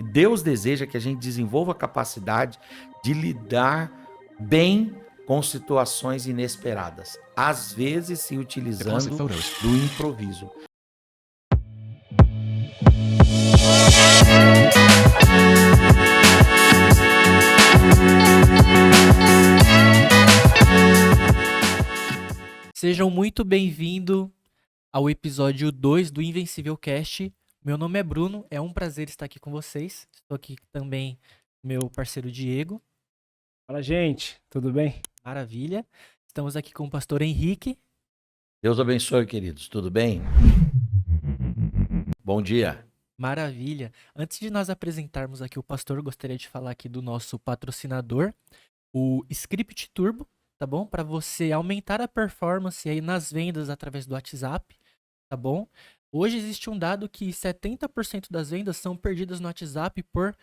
Deus deseja que a gente desenvolva a capacidade de lidar bem com situações inesperadas, às vezes se utilizando do improviso. Sejam muito bem-vindos ao episódio 2 do Invencível Cast. Meu nome é Bruno, é um prazer estar aqui com vocês. Estou aqui também com meu parceiro Diego. Fala, gente, tudo bem? Maravilha. Estamos aqui com o pastor Henrique. Deus abençoe, queridos. Tudo bem? Bom dia. Maravilha. Antes de nós apresentarmos aqui o pastor, gostaria de falar aqui do nosso patrocinador, o Script Turbo, tá bom? Para você aumentar a performance aí nas vendas através do WhatsApp, tá bom? Hoje existe um dado que 70% das vendas são perdidas no WhatsApp por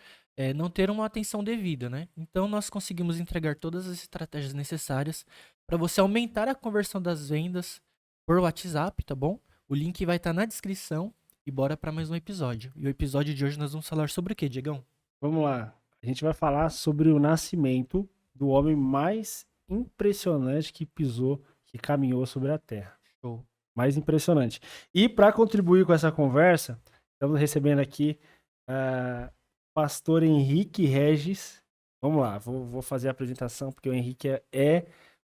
não ter uma atenção devida, né? Então nós conseguimos entregar todas as estratégias necessárias para você aumentar a conversão das vendas por WhatsApp, tá bom? O link vai estar na descrição e bora para mais um episódio. E o episódio de hoje nós vamos falar sobre o quê, Diegão? Vamos lá. A gente vai falar sobre o nascimento do homem mais impressionante que pisou, que caminhou sobre a Terra. Show. Mais impressionante. E para contribuir com essa conversa, estamos recebendo aqui o pastor Henrique Regis. Vamos lá, vou fazer a apresentação, porque o Henrique é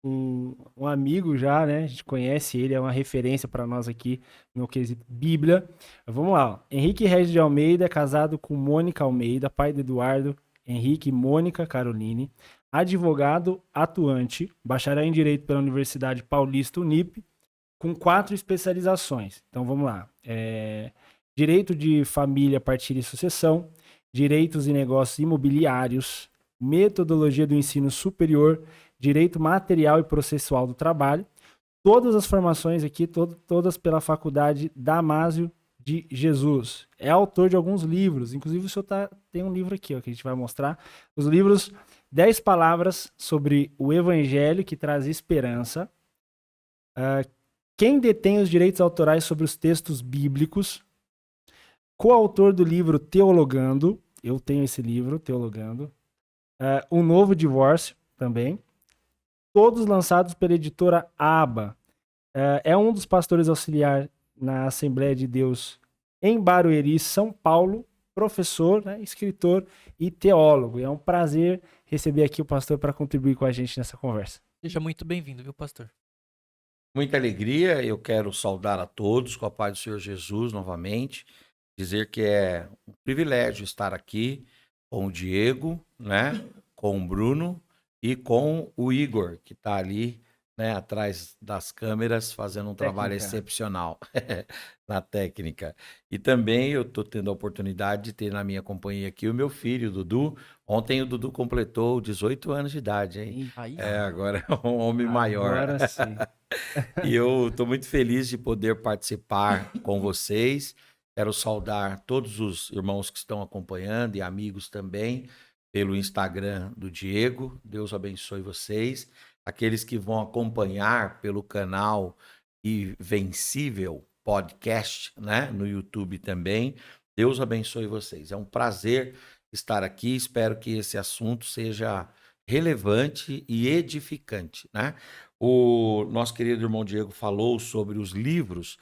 um amigo já, né? A gente conhece ele, é uma referência para nós aqui no quesito Bíblia. Vamos lá, ó. Henrique Regis de Almeida é casado com Mônica Almeida, pai de Eduardo, Henrique e Mônica Caroline, advogado atuante, bacharel em Direito pela Universidade Paulista Unip, com 4 especializações. Então vamos lá. Direito de Família, Partilha e Sucessão, Direitos e Negócios Imobiliários, Metodologia do Ensino Superior, Direito Material e Processual do Trabalho. Todas as formações aqui, todas pela Faculdade Damásio de Jesus. É autor de alguns livros, inclusive o senhor tem um livro aqui, ó, que a gente vai mostrar. Os livros 10 palavras sobre o Evangelho que traz esperança. Quem detém os direitos autorais sobre os textos bíblicos. Coautor do livro Teologando. Eu tenho esse livro, Teologando. Um Novo Divórcio, também. Todos lançados pela editora Aba. É um dos pastores auxiliar na Assembleia de Deus em Barueri, São Paulo, professor, né, escritor e teólogo. É um prazer receber aqui o pastor para contribuir com a gente nessa conversa. Seja muito bem-vindo, viu, pastor? Muita alegria, eu quero saudar a todos com a paz do Senhor Jesus novamente, dizer que é um privilégio estar aqui com o Diego, né, com o Bruno e com o Igor, que está ali, né, atrás das câmeras, fazendo um trabalho excepcional na técnica. E também eu estou tendo a oportunidade de ter na minha companhia aqui o meu filho, o Dudu. Ontem o Dudu completou 18 anos de idade, hein? Aí, Agora é um homem maior. Agora sim. E eu estou muito feliz de poder participar com vocês. Quero saudar todos os irmãos que estão acompanhando e amigos também pelo Instagram do Diego. Deus abençoe vocês. Aqueles que vão acompanhar pelo canal Invencível Podcast, né, no YouTube também. Deus abençoe vocês. É um prazer estar aqui. Espero que esse assunto seja relevante e edificante, né? O nosso querido irmão Diego falou sobre os livros.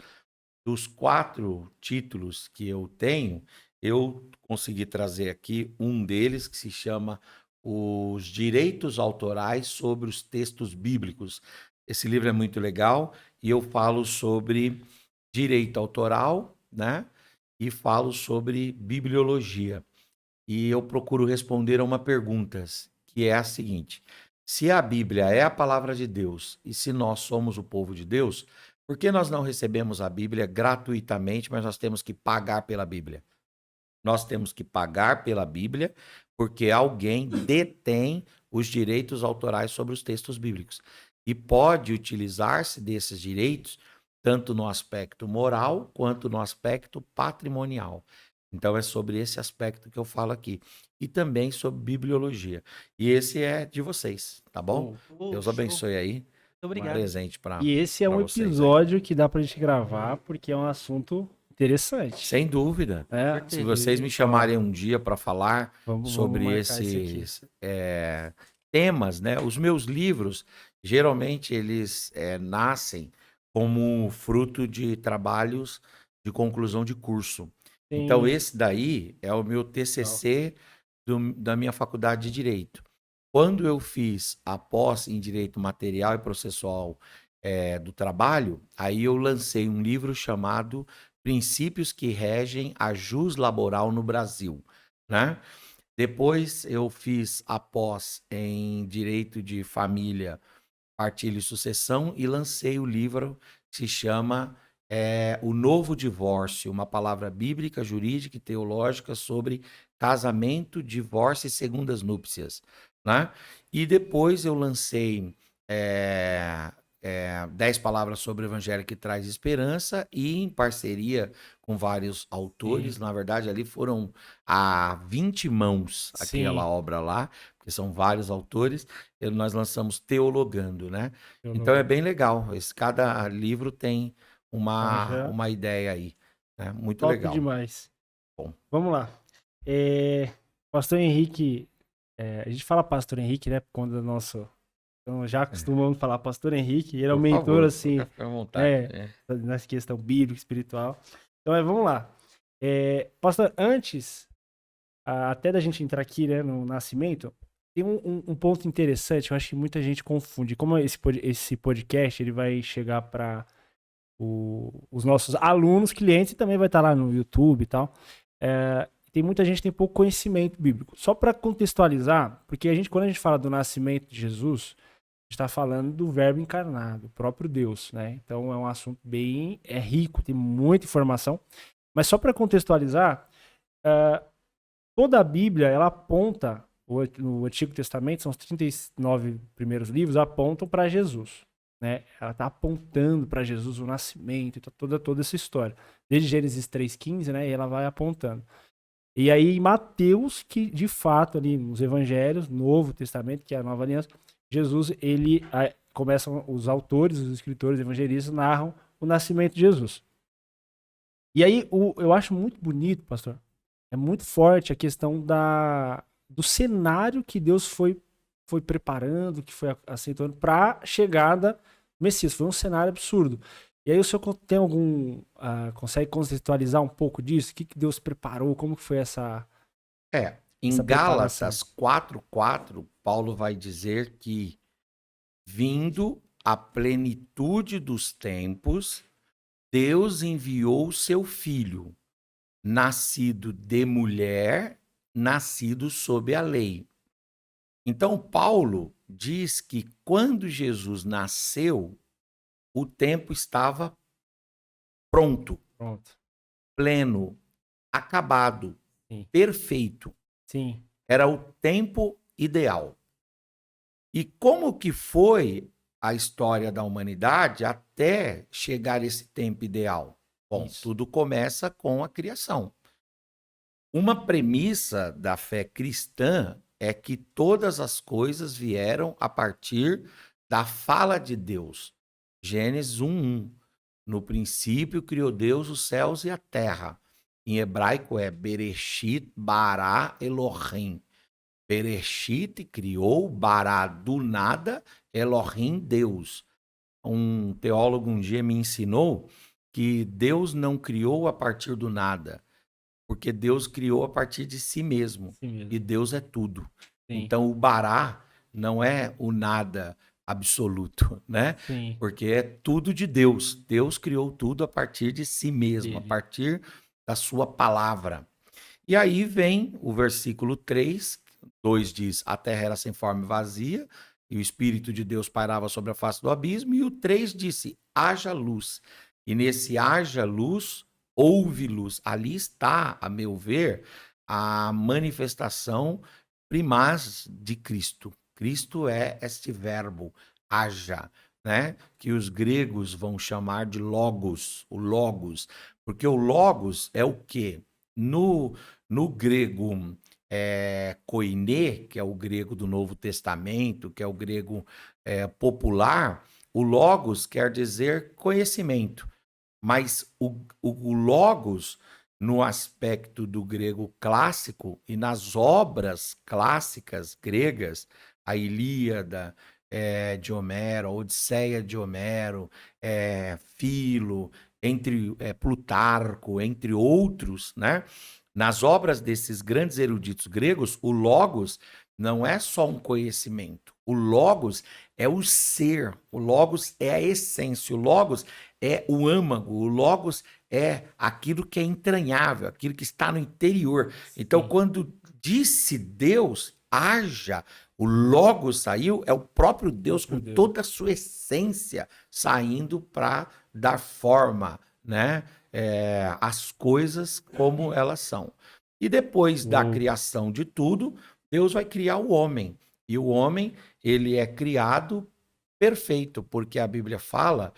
Dos 4 títulos que eu tenho, eu consegui trazer aqui um deles que se chama Os Direitos Autorais sobre os Textos Bíblicos. Esse livro é muito legal e eu falo sobre direito autoral, né? E falo sobre bibliologia. E eu procuro responder a uma pergunta, que é a seguinte: se a Bíblia é a palavra de Deus e se nós somos o povo de Deus, por que nós não recebemos a Bíblia gratuitamente, mas nós temos que pagar pela Bíblia? Nós temos que pagar pela Bíblia porque alguém detém os direitos autorais sobre os textos bíblicos e pode utilizar-se desses direitos tanto no aspecto moral quanto no aspecto patrimonial. Então é sobre esse aspecto que eu falo aqui. E também sobre bibliologia. E esse é de vocês, tá bom? Deus abençoe aí. Muito obrigado. Presente para E esse é um vocês aí. episódio que dá pra gente gravar, porque é um assunto Interessante. Sem dúvida. É, Se vocês me chamarem um dia para falar vamos sobre marcar esse aqui. esses temas, né? Os meus livros, geralmente, eles nascem como fruto de trabalhos de conclusão de curso. Então, Sim. esse daí é o meu TCC da minha faculdade de Direito. Quando eu fiz a pós em Direito Material e Processual do Trabalho, aí eu lancei um livro chamado Princípios que Regem a Jus Laboral no Brasil, né? Depois eu fiz a pós em Direito de Família, Partilha e Sucessão e lancei o livro que se chama O Novo Divórcio, uma palavra bíblica, jurídica e teológica sobre casamento, divórcio e segundas núpcias, né? E depois eu lancei 10 palavras sobre o Evangelho que traz esperança e em parceria com vários autores, na verdade ali foram a 20 mãos aquela obra lá, porque são vários autores, nós lançamos Teologando, né? Então é bem legal, cada livro tem uma ideia aí, né? Muito Top legal. demais. Bom. Vamos lá. Pastor Henrique, a gente fala Pastor Henrique, né, por conta do nosso... Então, já acostumamos falar Pastor Henrique, ele é um mentor, assim, nessa questão bíblica, espiritual. Então, vamos lá. Pastor, antes, até da gente entrar aqui, né, no Nascimento, tem um ponto interessante, eu acho que muita gente confunde. Como esse podcast, ele vai chegar para os nossos alunos, clientes, e também vai estar lá no YouTube e tal. Tem muita gente que tem pouco conhecimento bíblico. Só para contextualizar, porque quando a gente fala do nascimento de Jesus, está falando do verbo encarnado, o próprio Deus, né? Então é um assunto bem rico, tem muita informação. Mas só para contextualizar, toda a Bíblia, ela aponta, no Antigo Testamento, são os 39 primeiros livros, apontam para Jesus, né? Ela está apontando para Jesus, o nascimento, toda essa história. Desde Gênesis 3,15, né? E ela vai apontando. E aí Mateus, que de fato ali nos Evangelhos, Novo Testamento, que é a Nova Aliança, Jesus, começam os autores, os escritores, evangelistas, narram o nascimento de Jesus. E aí eu acho muito bonito, pastor, é muito forte a questão do cenário que Deus foi preparando, que foi aceitando para a chegada do Messias. Foi um cenário absurdo. E aí o senhor tem consegue contextualizar um pouco disso? O que Deus preparou? Como que foi essa... Em Gálatas 4:4, Paulo vai dizer que, vindo a plenitude dos tempos, Deus enviou o seu Filho, nascido de mulher, nascido sob a lei. Então, Paulo diz que quando Jesus nasceu, o tempo estava pronto, pleno, acabado, perfeito. Sim. Era o tempo ideal. E como que foi a história da humanidade até chegar esse tempo ideal? Bom, tudo começa com a criação. Uma premissa da fé cristã é que todas as coisas vieram a partir da fala de Deus. Gênesis 1:1. No princípio criou Deus os céus e a terra. Em hebraico é Bereshit bara Elohim. Bereshit criou, bara do nada, Elohim Deus. Um teólogo um dia me ensinou que Deus não criou a partir do nada, porque Deus criou a partir de si mesmo. E Deus é tudo. Sim. Então o bará não é o nada absoluto, né? Sim. Porque é tudo de Deus. Deus criou tudo a partir de si mesmo, a partir da sua palavra. E aí vem o versículo 3, 2 diz, a terra era sem forma e vazia, e o Espírito de Deus pairava sobre a face do abismo, e o 3 disse, haja luz. E nesse haja luz, houve luz. Ali está, a meu ver, a manifestação primaz de Cristo. Cristo é este verbo, haja, né? Que os gregos vão chamar de logos, o logos. Porque o logos é o quê? No grego koiné, que é o grego do Novo Testamento, que é o grego popular, o logos quer dizer conhecimento. Mas o logos, no aspecto do grego clássico e nas obras clássicas gregas, a Ilíada de Homero, a Odisseia de Homero, Filo, Plutarco, entre outros, né? Nas obras desses grandes eruditos gregos, o logos não é só um conhecimento. O logos é o ser, o logos é a essência, o logos é o âmago, o logos é aquilo que é entranhável, aquilo que está no interior. Então, quando disse Deus, haja, o logos saiu, é o próprio Deus com toda a sua essência saindo para dar forma, né? As coisas como elas são. E depois da criação de tudo, Deus vai criar o homem. E o homem, ele é criado perfeito, porque a Bíblia fala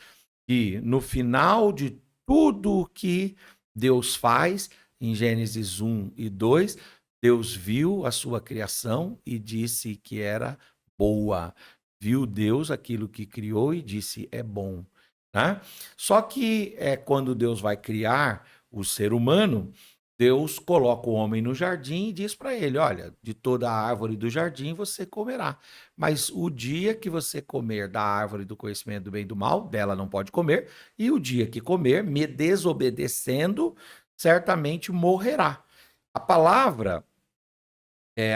que no final de tudo que Deus faz, em Gênesis 1 e 2, Deus viu a sua criação e disse que era boa. Viu Deus aquilo que criou e disse, é bom. Né? Só que quando Deus vai criar o ser humano, Deus coloca o homem no jardim e diz para ele, olha, de toda a árvore do jardim você comerá, mas o dia que você comer da árvore do conhecimento do bem e do mal, dela não pode comer, e o dia que comer, me desobedecendo, certamente morrerá. A palavra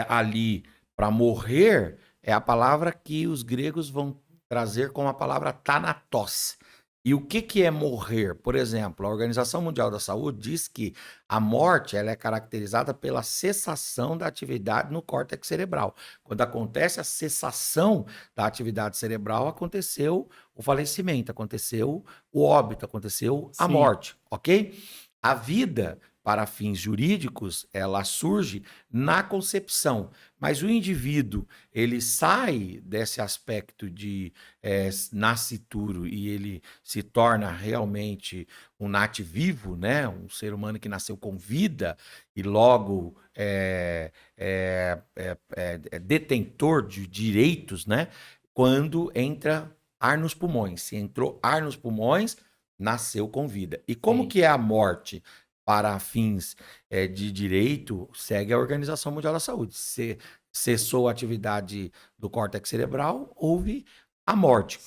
ali para morrer é a palavra que os gregos vão trazer como a palavra thanatos. E o que é morrer? Por exemplo, a Organização Mundial da Saúde diz que a morte ela é caracterizada pela cessação da atividade no córtex cerebral. Quando acontece a cessação da atividade cerebral, aconteceu o falecimento, aconteceu o óbito, aconteceu a morte, ok? A vida, para fins jurídicos, ela surge na concepção, mas o indivíduo, ele sai desse aspecto de nascituro e ele se torna realmente um nativivo, né? Um ser humano que nasceu com vida e logo é detentor de direitos, né? Quando entra ar nos pulmões. Se entrou ar nos pulmões, nasceu com vida. E como que é a morte? Para fins de direito, segue a Organização Mundial da Saúde. Se cessou a atividade do córtex cerebral, houve a morte.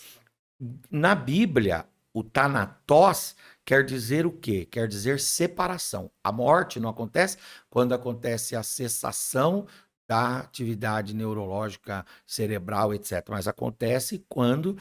Na Bíblia, o thanatos quer dizer o quê? Quer dizer separação. A morte não acontece quando acontece a cessação da atividade neurológica cerebral, etc. Mas acontece quando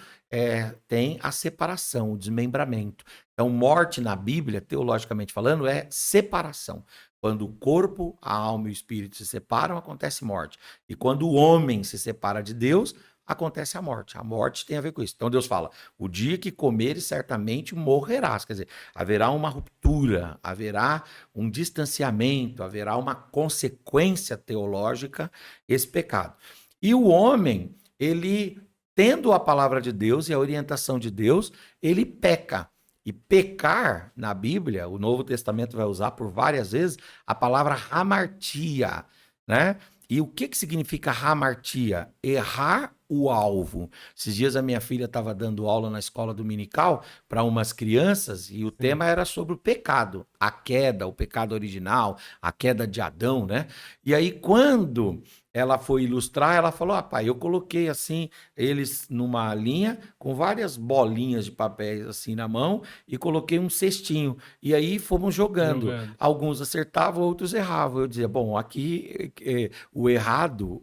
tem a separação, o desmembramento. Então, morte na Bíblia, teologicamente falando, é separação. Quando o corpo, a alma e o espírito se separam, acontece morte. E quando o homem se separa de Deus, acontece a morte. A morte tem a ver com isso. Então Deus fala, o dia que comeres certamente morrerás. Quer dizer, haverá uma ruptura, haverá um distanciamento, haverá uma consequência teológica esse pecado. E o homem, ele, tendo a palavra de Deus e a orientação de Deus, ele peca. E pecar, na Bíblia, o Novo Testamento vai usar por várias vezes a palavra hamartia, né? E o que significa hamartia? Errar o alvo. Esses dias a minha filha estava dando aula na escola dominical para umas crianças e o tema era sobre o pecado, a queda, o pecado original, a queda de Adão, né? E aí quando ela foi ilustrar, ela falou, pai, eu coloquei assim, eles numa linha com várias bolinhas de papéis assim na mão e coloquei um cestinho. E aí fomos jogando. Alguns acertavam, outros erravam. Eu dizia, bom, aqui o errado,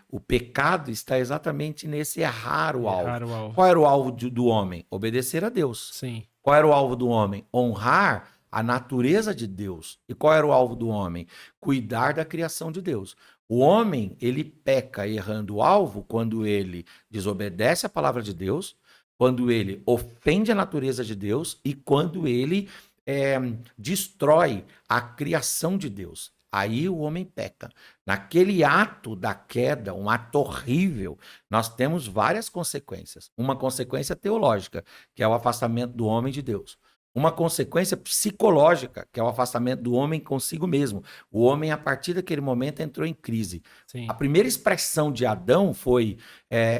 o pecado está exatamente nesse errar o alvo. Qual era o alvo do homem? Obedecer a Deus. Sim. Qual era o alvo do homem? Honrar a natureza de Deus. E qual era o alvo do homem? Cuidar da criação de Deus. O homem, ele peca errando o alvo quando ele desobedece a palavra de Deus, quando ele ofende a natureza de Deus e quando ele destrói a criação de Deus. Aí o homem peca. Naquele ato da queda, um ato horrível, nós temos várias consequências. Uma consequência teológica, que é o afastamento do homem de Deus. Uma consequência psicológica, que é o afastamento do homem consigo mesmo. O homem, a partir daquele momento, entrou em crise. Sim. A primeira expressão de Adão foi,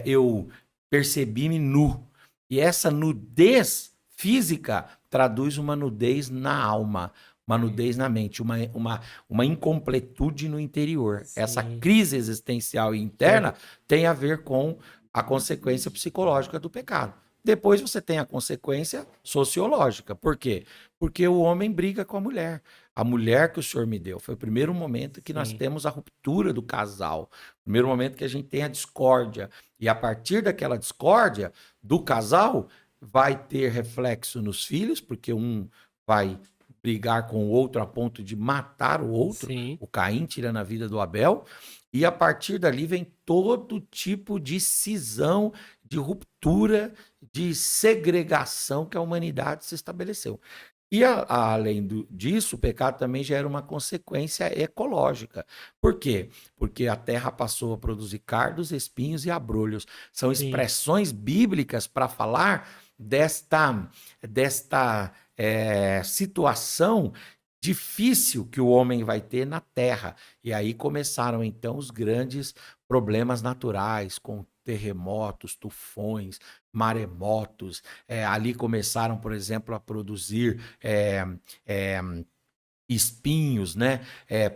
eu percebi-me nu. E essa nudez física traduz uma nudez na alma, uma nudez na mente, uma incompletude no interior. Sim. Essa crise existencial e interna tem a ver com a consequência psicológica do pecado. Depois você tem a consequência sociológica. Por quê? Porque o homem briga com a mulher. A mulher que o Senhor me deu. Foi o primeiro momento que nós temos a ruptura do casal. O primeiro momento que a gente tem a discórdia. E a partir daquela discórdia do casal, vai ter reflexo nos filhos, porque um vai brigar com o outro a ponto de matar o outro. Sim. O Caim tirando a vida do Abel. E a partir dali vem todo tipo de cisão, de ruptura, de segregação que a humanidade se estabeleceu. E além disso, o pecado também gera uma consequência ecológica. Por quê? Porque a terra passou a produzir cardos, espinhos e abrolhos. São expressões bíblicas para falar desta situação difícil que o homem vai ter na terra. E aí começaram, então, os grandes problemas naturais, com terremotos, tufões, maremotos. Ali começaram, por exemplo, a produzir espinhos, né?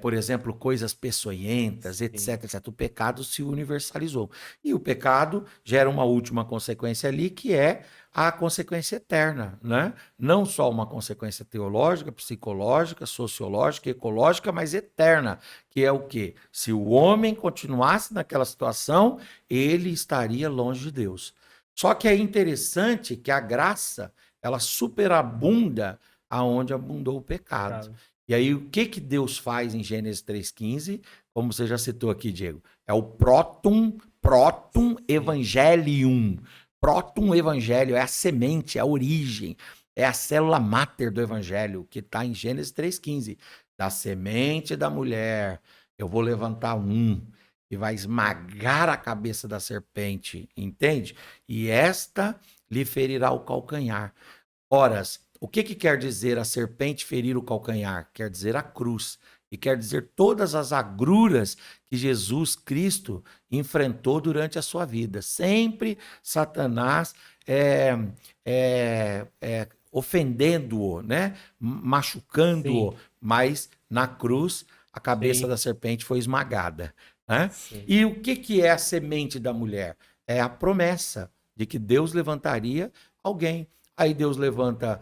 Por exemplo, coisas peçonhentas, etc, etc. O pecado se universalizou. E o pecado gera uma última consequência ali, que é a consequência eterna, né? Não só uma consequência teológica, psicológica, sociológica, ecológica, mas eterna, que é o quê? Se o homem continuasse naquela situação, ele estaria longe de Deus. Só que é interessante que a graça, ela superabunda aonde abundou o pecado. E aí, o que Deus faz em Gênesis 3,15? Como você já citou aqui, Diego, é o próton evangelium. Próton evangelho é a semente, é a origem, é a célula máter do evangelho, que está em Gênesis 3,15. Da semente da mulher, eu vou levantar um que vai esmagar a cabeça da serpente, entende? E esta lhe ferirá o calcanhar. Ora, o que quer dizer a serpente ferir o calcanhar? Quer dizer a cruz. E quer dizer todas as agruras que Jesus Cristo enfrentou durante a sua vida. Sempre Satanás ofendendo-o, né? Machucando-o, mas na cruz a cabeça da serpente foi esmagada. Né? E o que é a semente da mulher? É a promessa de que Deus levantaria alguém. Aí Deus levanta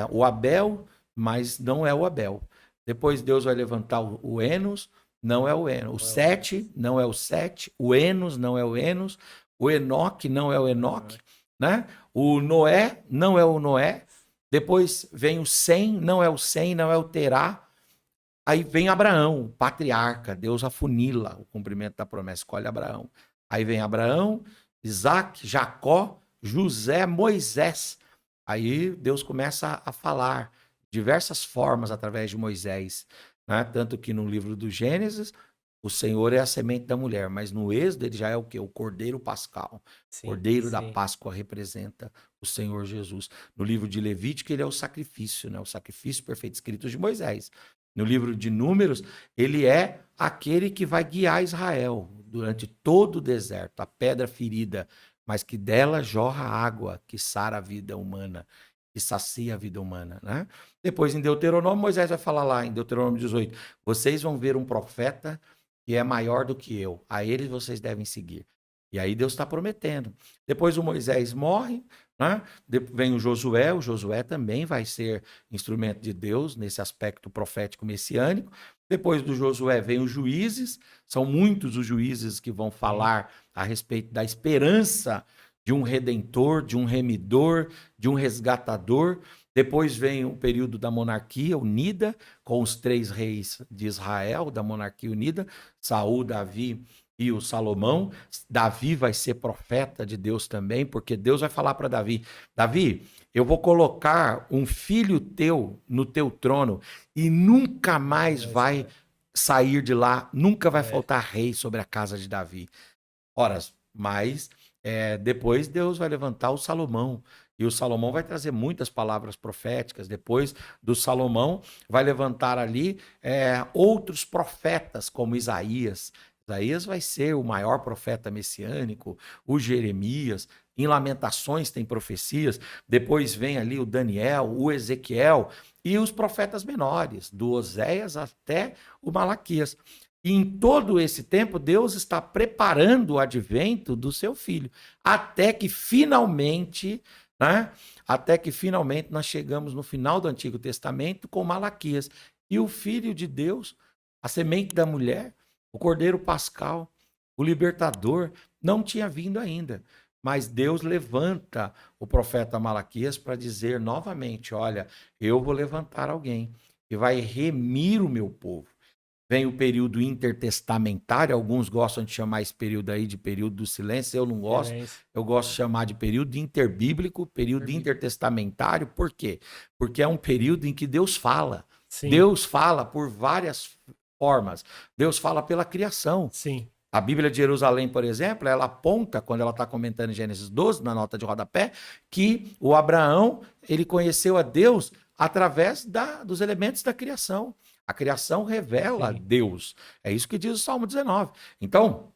o Abel, mas não é o Abel. Depois Deus vai levantar o Enos, não é o Enos. O Sete, não é o Sete. O Enos, não é o Enos. O Enoque, não é o Enoque. Né? O Noé, não é o Noé. Depois vem o Sem, não é o Sem, não é o Terá. Aí vem Abraão, o patriarca. Deus afunila o cumprimento da promessa, escolhe Abraão. Aí vem Abraão, Isaac, Jacó, José, Moisés. Aí Deus começa a falar diversas formas através de Moisés, né? Tanto que no livro do Gênesis, o Senhor é a semente da mulher, mas no Êxodo ele já é o quê? O Cordeiro Pascal. O Cordeiro da Páscoa representa o Senhor Jesus. No livro de Levítico ele é o sacrifício, né? O sacrifício perfeito escrito de Moisés. No livro de Números, ele é aquele que vai guiar Israel durante todo o deserto, a pedra ferida, mas que dela jorra água, que sara a vida humana, que sacia a vida humana, né? Depois, em Deuteronômio, Moisés vai falar lá, em Deuteronômio 18, vocês vão ver um profeta que é maior do que eu, a ele vocês devem seguir. E aí Deus está prometendo. Depois o Moisés morre, né? Vem o Josué também vai ser instrumento de Deus nesse aspecto profético messiânico. Depois do Josué vem os juízes, são muitos os juízes que vão falar a respeito da esperança de um redentor, de um remidor, de um resgatador. Depois vem o período da monarquia unida, com os 3 reis de Israel, da monarquia unida, Saul, Davi e o Salomão. Davi vai ser profeta de Deus também, porque Deus vai falar para Davi, Davi, eu vou colocar um filho teu no teu trono e nunca mais vai sair de lá, nunca vai faltar rei sobre a casa de Davi. Ora, mas depois Deus vai levantar o Salomão, e o Salomão vai trazer muitas palavras proféticas. Depois do Salomão vai levantar ali outros profetas, como Isaías. Isaías vai ser o maior profeta messiânico, o Jeremias, em Lamentações tem profecias, depois vem ali o Daniel, o Ezequiel e os profetas menores, do Oséias até o Malaquias. E em todo esse tempo, Deus está preparando o advento do seu filho, até que finalmente, né? Até que finalmente nós chegamos no final do Antigo Testamento com Malaquias. E o Filho de Deus, a semente da mulher, o Cordeiro Pascal, o Libertador, não tinha vindo ainda. Mas Deus levanta o profeta Malaquias para dizer novamente, olha, eu vou levantar alguém que vai remir o meu povo. Vem o período intertestamentário, alguns gostam de chamar esse período aí de período do silêncio, eu não gosto, eu gosto de chamar de período interbíblico, período intertestamentário, por quê? Porque é um período em que Deus fala. Sim. Deus fala por várias formas, Deus fala pela criação. Sim. A Bíblia de Jerusalém, por exemplo, ela aponta, quando ela está comentando em Gênesis 12, na nota de rodapé, que o Abraão, ele conheceu a Deus através dos elementos da criação. A criação revela Deus. É isso que diz o Salmo 19. Então,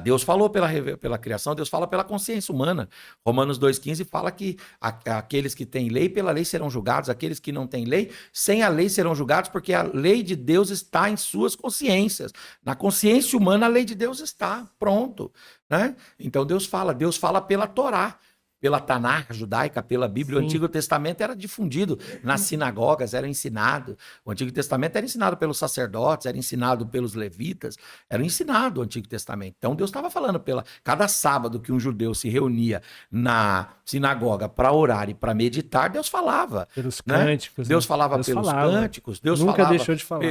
Deus falou pela criação, Deus fala pela consciência humana. Romanos 2,15 fala que aqueles que têm lei, pela lei serão julgados, aqueles que não têm lei, sem a lei serão julgados, porque a lei de Deus está em suas consciências. Na consciência humana, a lei de Deus está, pronto. Né? Então Deus fala pela Torá. Pela Tanakh judaica, pela Bíblia. Sim. O Antigo Testamento era difundido nas sinagogas, era ensinado. O Antigo Testamento era ensinado pelos sacerdotes, era ensinado pelos levitas, era ensinado o Antigo Testamento. Então Deus estava falando cada sábado que um judeu se reunia na sinagoga para orar e para meditar, Deus falava. Pelos cânticos. Deus falava pelos cânticos. Deus nunca falava deixou de falar.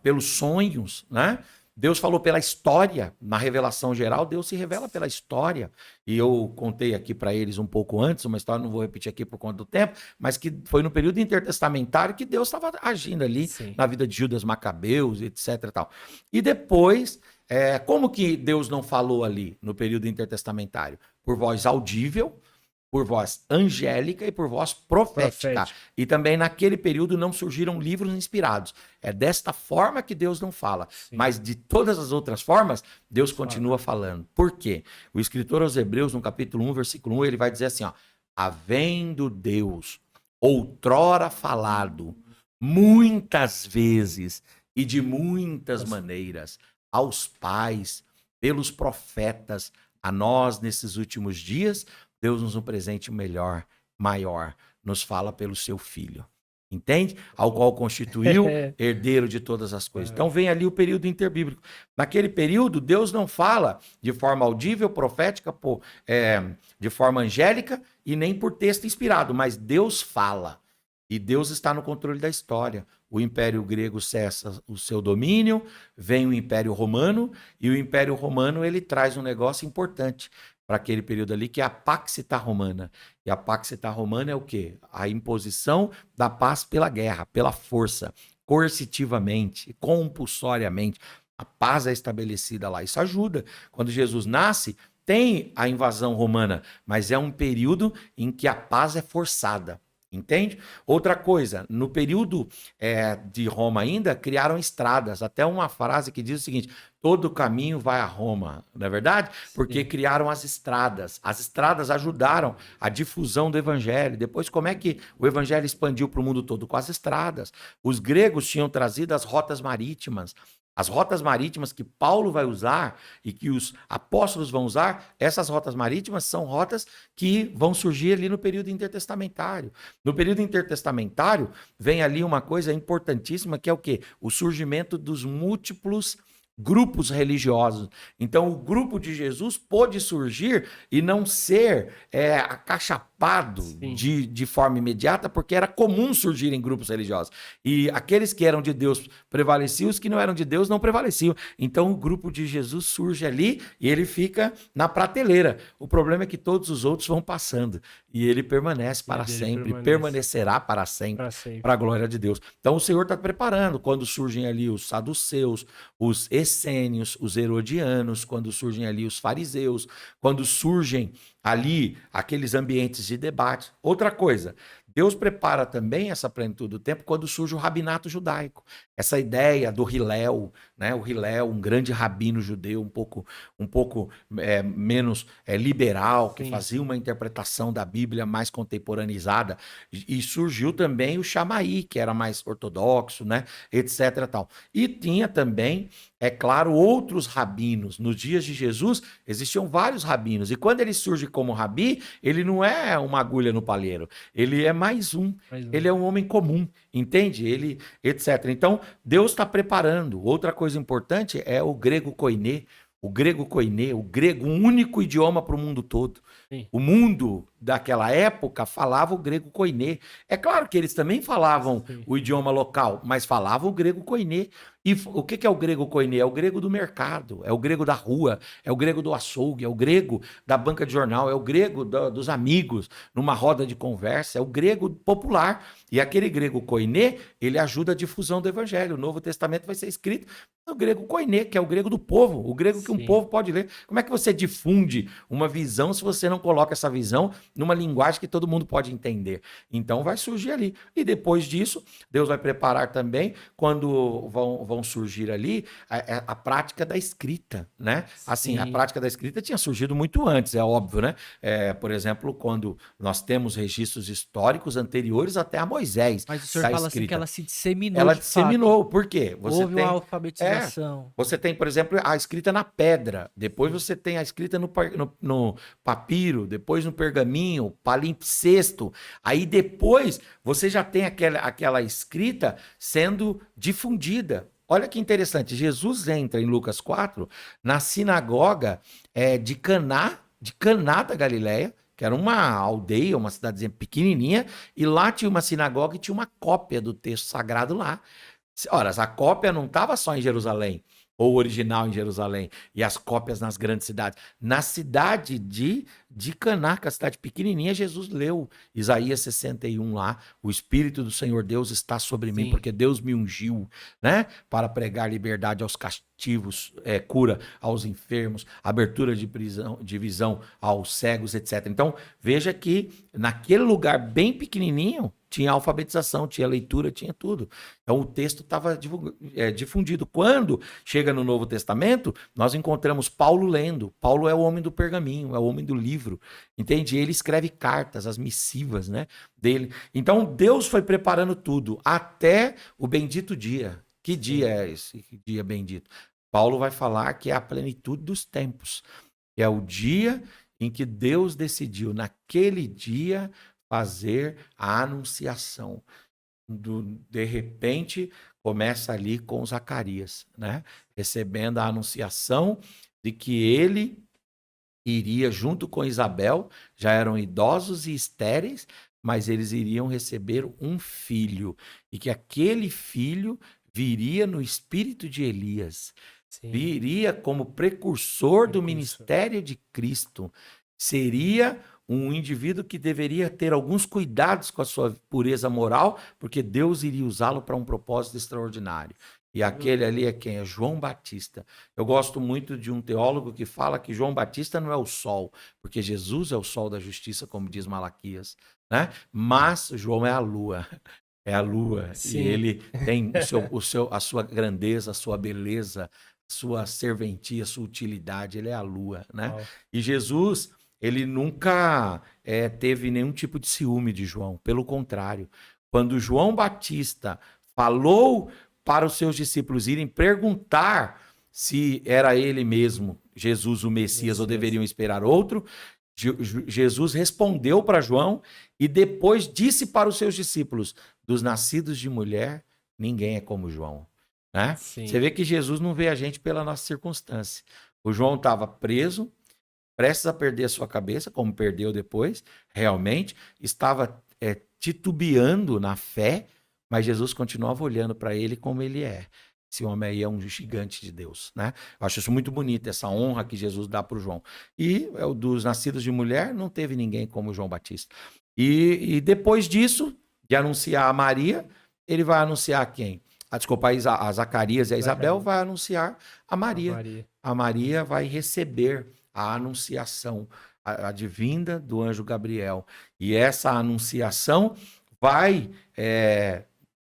Pelos sonhos, né? Deus falou pela história, na revelação geral, Deus se revela pela história. E eu contei aqui para eles um pouco antes, uma história, não vou repetir aqui por conta do tempo, mas que foi no período intertestamentário que Deus estava agindo ali. Sim. Na vida de Judas Macabeus, etc. E tal. E depois, como que Deus não falou ali no período intertestamentário? Por voz audível, por voz angélica e por voz profética. E também naquele período não surgiram livros inspirados. É desta forma que Deus não fala. Sim. Mas de todas as outras formas, Deus continua falando. Por quê? O escritor aos Hebreus, no capítulo 1, versículo 1, ele vai dizer assim, ó, havendo Deus outrora falado muitas vezes e de muitas maneiras aos pais, pelos profetas, a nós nesses últimos dias, Deus nos um presente melhor, maior, nos fala pelo seu Filho. Entende? Ao qual constituiu herdeiro de todas as coisas. Então vem ali o período interbíblico. Naquele período, Deus não fala de forma audível, profética, de forma angélica e nem por texto inspirado, mas Deus fala. E Deus está no controle da história. O Império Grego cessa o seu domínio, vem o Império Romano, e o Império Romano ele traz um negócio importante para aquele período ali, que é a Pax Ita Romana. E a Pax Ita Romana é o quê? A imposição da paz pela guerra, pela força, coercitivamente, compulsoriamente. A paz é estabelecida lá. Isso ajuda. Quando Jesus nasce, tem a invasão romana, mas é um período em que a paz é forçada. Entende? Outra coisa, no período de Roma ainda, criaram estradas. Até uma frase que diz o seguinte, todo caminho vai a Roma, não é verdade? Porque Sim. criaram as estradas. As estradas ajudaram a difusão do evangelho. Depois, como é que o evangelho expandiu para o mundo todo? Com as estradas. Os gregos tinham trazido as rotas marítimas. As rotas marítimas que Paulo vai usar e que os apóstolos vão usar, essas rotas marítimas são rotas que vão surgir ali no período intertestamentário. No período intertestamentário, vem ali uma coisa importantíssima, que é o quê? O surgimento dos múltiplos grupos religiosos. Então, o grupo de Jesus pôde surgir e não ser acachapado de forma imediata, porque era comum surgirem grupos religiosos. E aqueles que eram de Deus prevaleciam, os que não eram de Deus não prevaleciam. Então, o grupo de Jesus surge ali e ele fica na prateleira. O problema é que todos os outros vão passando e ele permanece para sempre, permanecerá para sempre, para a glória de Deus. Então, o Senhor está preparando quando surgem ali os saduceus, os essênios, os herodianos, quando surgem ali os fariseus, quando surgem ali aqueles ambientes de debate. Outra coisa, Deus prepara também essa plenitude do tempo quando surge o rabinato judaico. Essa ideia do Hillel, né? O Hillel, um grande rabino judeu, um pouco menos liberal, que Sim. fazia uma interpretação da Bíblia mais contemporaneizada. E surgiu também o Shammai, que era mais ortodoxo, né? Etc. Tal. E tinha também, é claro, outros rabinos. Nos dias de Jesus, existiam vários rabinos. E quando ele surge como rabi, ele não é uma agulha no palheiro. Ele é mais um. Ele é um homem comum, entende? Ele, etc. Então, Deus está preparando. Outra coisa importante é o grego koiné. O grego koiné, o grego, um único idioma para o mundo todo. Sim. O mundo daquela época falava o grego koiné. É claro que eles também falavam Sim. o idioma local, mas falavam o grego koiné. E o que é o grego koiné? É o grego do mercado, é o grego da rua, é o grego do açougue, é o grego da banca de jornal, é o grego dos amigos numa roda de conversa, é o grego popular. E aquele grego koiné, ele ajuda a difusão do evangelho. O Novo Testamento vai ser escrito no grego koiné, que é o grego do povo, o grego que um Sim. povo pode ler. Como é que você difunde uma visão se você não coloca essa visão numa linguagem que todo mundo pode entender? Então vai surgir ali. E depois disso, Deus vai preparar também, quando vão surgir ali, a prática da escrita, né? Assim, a Sim. prática da escrita tinha surgido muito antes, é óbvio, né? Por exemplo, quando nós temos registros históricos anteriores até a Moisés. Mas o senhor da fala assim que escrita. ela se disseminou Ela de fato. disseminou. Por quê? Houve uma alfabetização. Você tem, por exemplo, a escrita na pedra. Depois você tem a escrita no papiro. Depois no pergaminho, palimpsesto. Aí depois você já tem aquela escrita sendo difundida. Olha que interessante. Jesus entra em Lucas 4 na sinagoga de Caná da Galileia, que era uma aldeia, uma cidadezinha pequenininha, e lá tinha uma sinagoga e tinha uma cópia do texto sagrado lá. Ora, a cópia não estava só em Jerusalém, ou o original em Jerusalém, e as cópias nas grandes cidades. Na cidade de Caná, que é a cidade pequenininha, Jesus leu Isaías 61 lá, o Espírito do Senhor Deus está sobre mim, Sim. porque Deus me ungiu, né, para pregar liberdade aos cativos, cura aos enfermos, abertura de visão aos cegos, etc. Então, veja que naquele lugar bem pequenininho, tinha alfabetização, tinha leitura, tinha tudo. Então o texto estava difundido. Quando chega no Novo Testamento, nós encontramos Paulo lendo. Paulo é o homem do pergaminho, é o homem do livro. Entende? Ele escreve cartas, as missivas, né, dele. Então Deus foi preparando tudo até o bendito dia. Que dia é esse? Que dia bendito? Paulo vai falar que é a plenitude dos tempos. É o dia em que Deus decidiu, naquele dia, fazer a anunciação. De repente, começa ali com Zacarias, né? Recebendo a anunciação de que ele iria, junto com Isabel, já eram idosos e estéreis, mas eles iriam receber um filho, e que aquele filho viria no espírito de Elias, Sim. viria como precursor do ministério de Cristo, seria um indivíduo que deveria ter alguns cuidados com a sua pureza moral, porque Deus iria usá-lo para um propósito extraordinário. E aquele ali é quem? É João Batista. Eu gosto muito de um teólogo que fala que João Batista não é o sol, porque Jesus é o sol da justiça, como diz Malaquias, né? Mas João é a lua. É a lua. Sim. E ele tem a sua grandeza, a sua beleza, a sua serventia, a sua utilidade. Ele é a lua, né? Uau. E Jesus, ele nunca teve nenhum tipo de ciúme de João. Pelo contrário, quando João Batista falou para os seus discípulos irem perguntar se era ele mesmo, Jesus o Messias, ou deveriam esperar outro, Jesus respondeu para João e depois disse para os seus discípulos: dos nascidos de mulher, ninguém é como João. Né? Você vê que Jesus não vê a gente pela nossa circunstância. O João estava preso, prestes a perder a sua cabeça, como perdeu depois, realmente, estava titubeando na fé, mas Jesus continuava olhando para ele como ele é. Esse homem aí é um gigante de Deus, né? Eu acho isso muito bonito, essa honra que Jesus dá para o João. E dos nascidos de mulher, não teve ninguém como João Batista. E depois disso, de anunciar a Maria, ele vai anunciar quem? Desculpa, a Zacarias e a Isabel vai anunciar a Maria. A Maria vai receber a anunciação, a vinda do anjo Gabriel. E essa anunciação vai,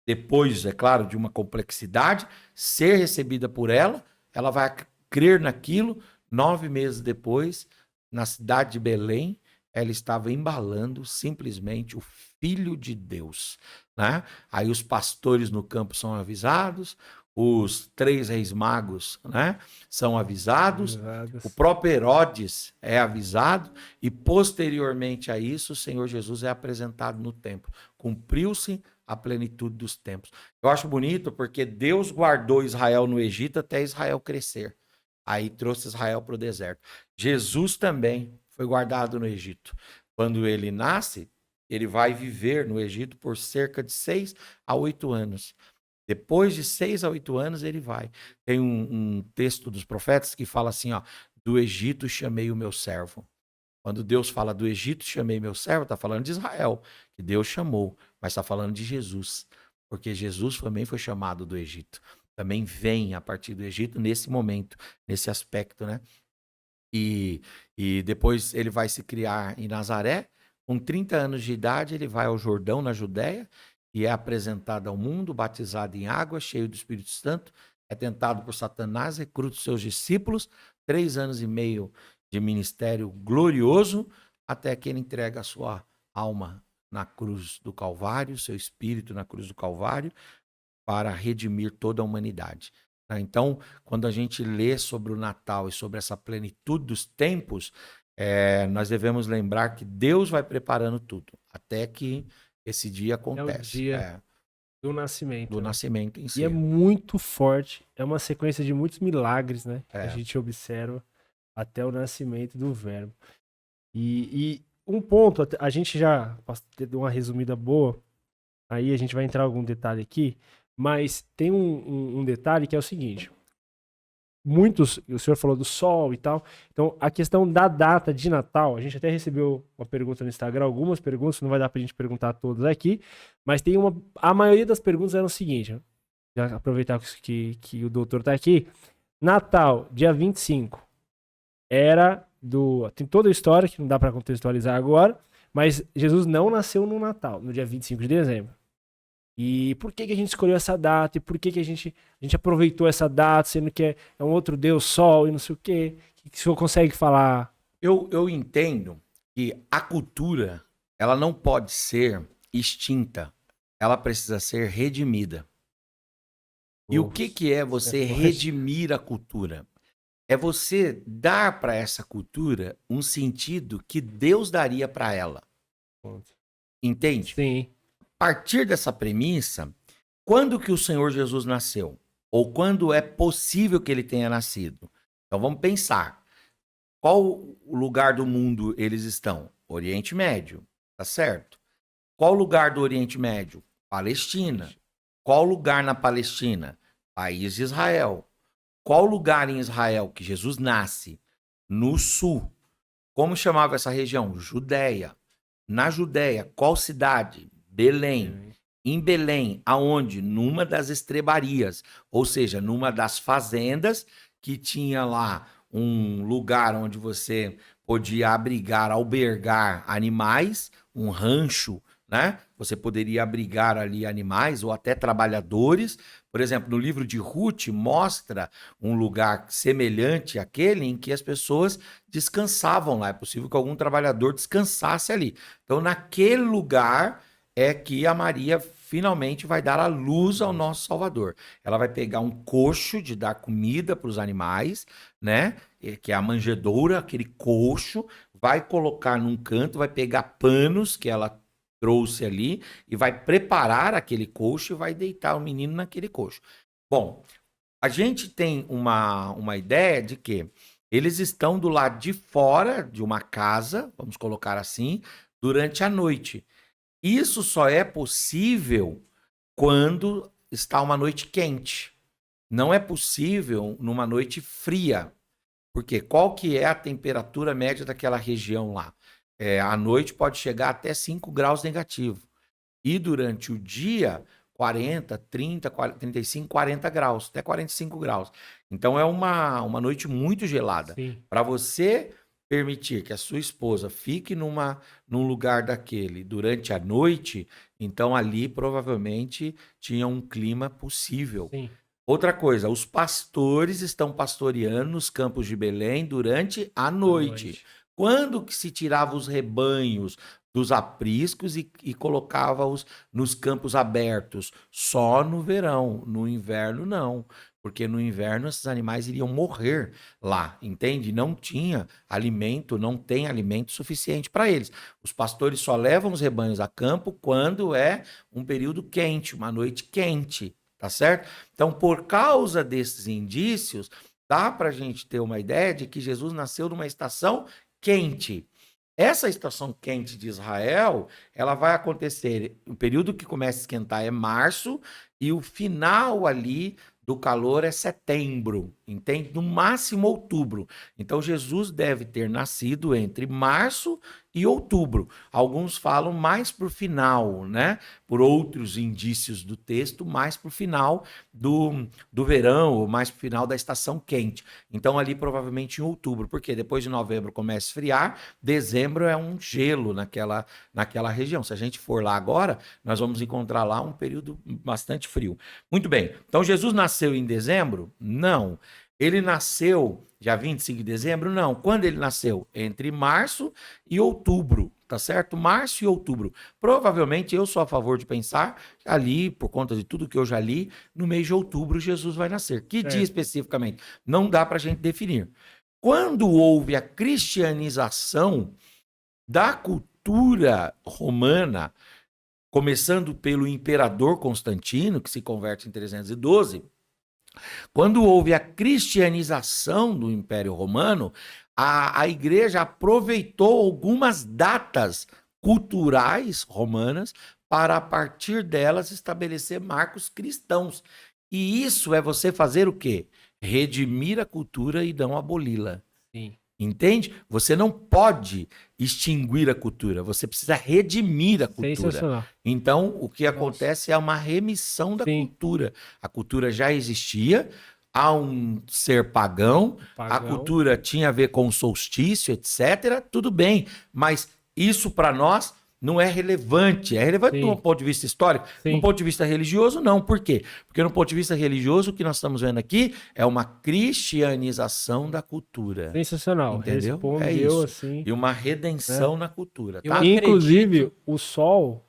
depois, é claro, de uma complexidade, ser recebida por ela, ela vai crer naquilo. 9 meses depois, na cidade de Belém, ela estava embalando simplesmente o Filho de Deus, né? Aí os pastores no campo são avisados, os 3 reis magos, né, são avisados, o próprio Herodes é avisado, e posteriormente a isso, o Senhor Jesus é apresentado no templo. Cumpriu-se a plenitude dos tempos. Eu acho bonito porque Deus guardou Israel no Egito até Israel crescer. Aí trouxe Israel para o deserto. Jesus também foi guardado no Egito. Quando ele nasce, ele vai viver no Egito por cerca de 6 a 8 anos. Depois de 6 a 8 anos, ele vai. Tem um texto dos profetas que fala assim, ó, do Egito chamei o meu servo. Quando Deus fala do Egito chamei meu servo, está falando de Israel, que Deus chamou, mas está falando de Jesus, porque Jesus também foi chamado do Egito. Também vem a partir do Egito nesse momento, nesse aspecto, né? E depois ele vai se criar em Nazaré. Com 30 anos de idade, ele vai ao Jordão, na Judéia, e é apresentado ao mundo, batizado em água, cheio do Espírito Santo, é tentado por Satanás, recruta os seus discípulos, 3 anos e meio de ministério glorioso, até que ele entrega a sua alma na cruz do Calvário, seu espírito na cruz do Calvário, para redimir toda a humanidade. Então, quando a gente lê sobre o Natal e sobre essa plenitude dos tempos, nós devemos lembrar que Deus vai preparando tudo, até que esse dia acontece. É o dia do nascimento. Do nascimento em si. E é muito forte, é uma sequência de muitos milagres, né? Que a gente observa até o nascimento do verbo. E um ponto, a gente já deu uma resumida boa, aí a gente vai entrar em algum detalhe aqui, mas tem um detalhe que é o seguinte. O senhor falou do sol e tal, então a questão da data de Natal, a gente até recebeu uma pergunta no Instagram, algumas perguntas, não vai dar pra gente perguntar todas aqui, mas tem a maioria das perguntas eram o seguinte, já aproveitar que o doutor tá aqui, Natal, dia 25, tem toda a história que não dá para contextualizar agora, mas Jesus não nasceu no Natal, no dia 25 de dezembro. E por que a gente escolheu essa data? E por que a gente aproveitou essa data, sendo que é um outro Deus, Sol e não sei o quê? O que o senhor consegue falar? Eu entendo que a cultura, ela não pode ser extinta. Ela precisa ser redimida. E o que é você redimir a cultura? É você dar para essa cultura um sentido que Deus daria para ela. Entende? Sim. A partir dessa premissa, quando que o Senhor Jesus nasceu? Ou quando é possível que ele tenha nascido? Então vamos pensar. Qual o lugar do mundo eles estão? Oriente Médio, tá certo? Qual lugar do Oriente Médio? Palestina. Qual lugar na Palestina? País de Israel. Qual lugar em Israel que Jesus nasce? No sul. Como chamava essa região? Judéia. Na Judéia, qual cidade? Belém. Em Belém, aonde? Numa das estrebarias, ou seja, numa das fazendas que tinha lá um lugar onde você podia abrigar, albergar animais, um rancho, né? Você poderia abrigar ali animais ou até trabalhadores. Por exemplo, no livro de Ruth mostra um lugar semelhante àquele em que as pessoas descansavam lá. É possível que algum trabalhador descansasse ali. Então, naquele lugar é que a Maria finalmente vai dar a luz ao nosso Salvador. Ela vai pegar um coxo de dar comida para os animais, né? Que é a manjedoura, aquele coxo, vai colocar num canto, vai pegar panos que ela trouxe ali e vai preparar aquele coxo e vai deitar o menino naquele coxo. Bom, a gente tem uma ideia de que eles estão do lado de fora de uma casa, vamos colocar assim, durante a noite. Isso só é possível quando está uma noite quente. Não é possível numa noite fria. Porque qual que é a temperatura média daquela região lá? À noite pode chegar até 5 graus negativo. E durante o dia, 40, 30, 35, 40 graus, até 45 graus. Então é uma noite muito gelada. Para você permitir que a sua esposa fique num lugar daquele durante a noite, então ali provavelmente tinha um clima possível. Sim. Outra coisa, os pastores estão pastoreando nos campos de Belém durante a noite. Quando que se tirava os rebanhos dos apriscos e colocava-os nos campos abertos? Só no verão, no inverno não. Porque no inverno esses animais iriam morrer lá, entende? Não tinha alimento, não tem alimento suficiente para eles. Os pastores só levam os rebanhos a campo quando é um período quente, uma noite quente, tá certo? Então, por causa desses indícios, dá para a gente ter uma ideia de que Jesus nasceu numa estação quente. Essa estação quente de Israel, ela vai acontecer, o período que começa a esquentar é março e o final ali do calor é setembro, entende? No máximo outubro. Então Jesus deve ter nascido entre março e outubro. Alguns falam mais para o final, né? Por outros indícios do texto, mais para o final do verão, ou mais para o final da estação quente. Então ali provavelmente em outubro, porque depois de novembro começa a esfriar, dezembro é um gelo naquela região. Se a gente for lá agora, nós vamos encontrar lá um período bastante frio. Muito bem, então Jesus nasceu em dezembro? Não. Ele nasceu dia 25 de dezembro? Não. Quando ele nasceu? Entre março e outubro, tá certo? Março e outubro. Provavelmente eu sou a favor de pensar ali, por conta de tudo que eu já li, no mês de outubro Jesus vai nascer. Que dia especificamente? Não dá para a gente definir. Quando houve a cristianização da cultura romana, começando pelo imperador Constantino, que se converte em 312, quando houve a cristianização do Império Romano, a igreja aproveitou algumas datas culturais romanas para, a partir delas, estabelecer marcos cristãos. E isso é você fazer o quê? Redimir a cultura e não aboli-la. Sim. Entende? Você não pode extinguir a cultura, você precisa redimir a cultura. Sensacional. Então, o que acontece é uma remissão da cultura. A cultura já existia, há um ser pagão, a cultura tinha a ver com o solstício, etc. Tudo bem, mas isso para nós não é relevante. É relevante de um ponto de vista histórico, de um ponto de vista religioso, não. Por quê? Porque no ponto de vista religioso, o que nós estamos vendo aqui é uma cristianização da cultura. Sensacional. Entendeu? Respondeu, é isso. Assim, e uma redenção na cultura. Tá? Inclusive, o Sol,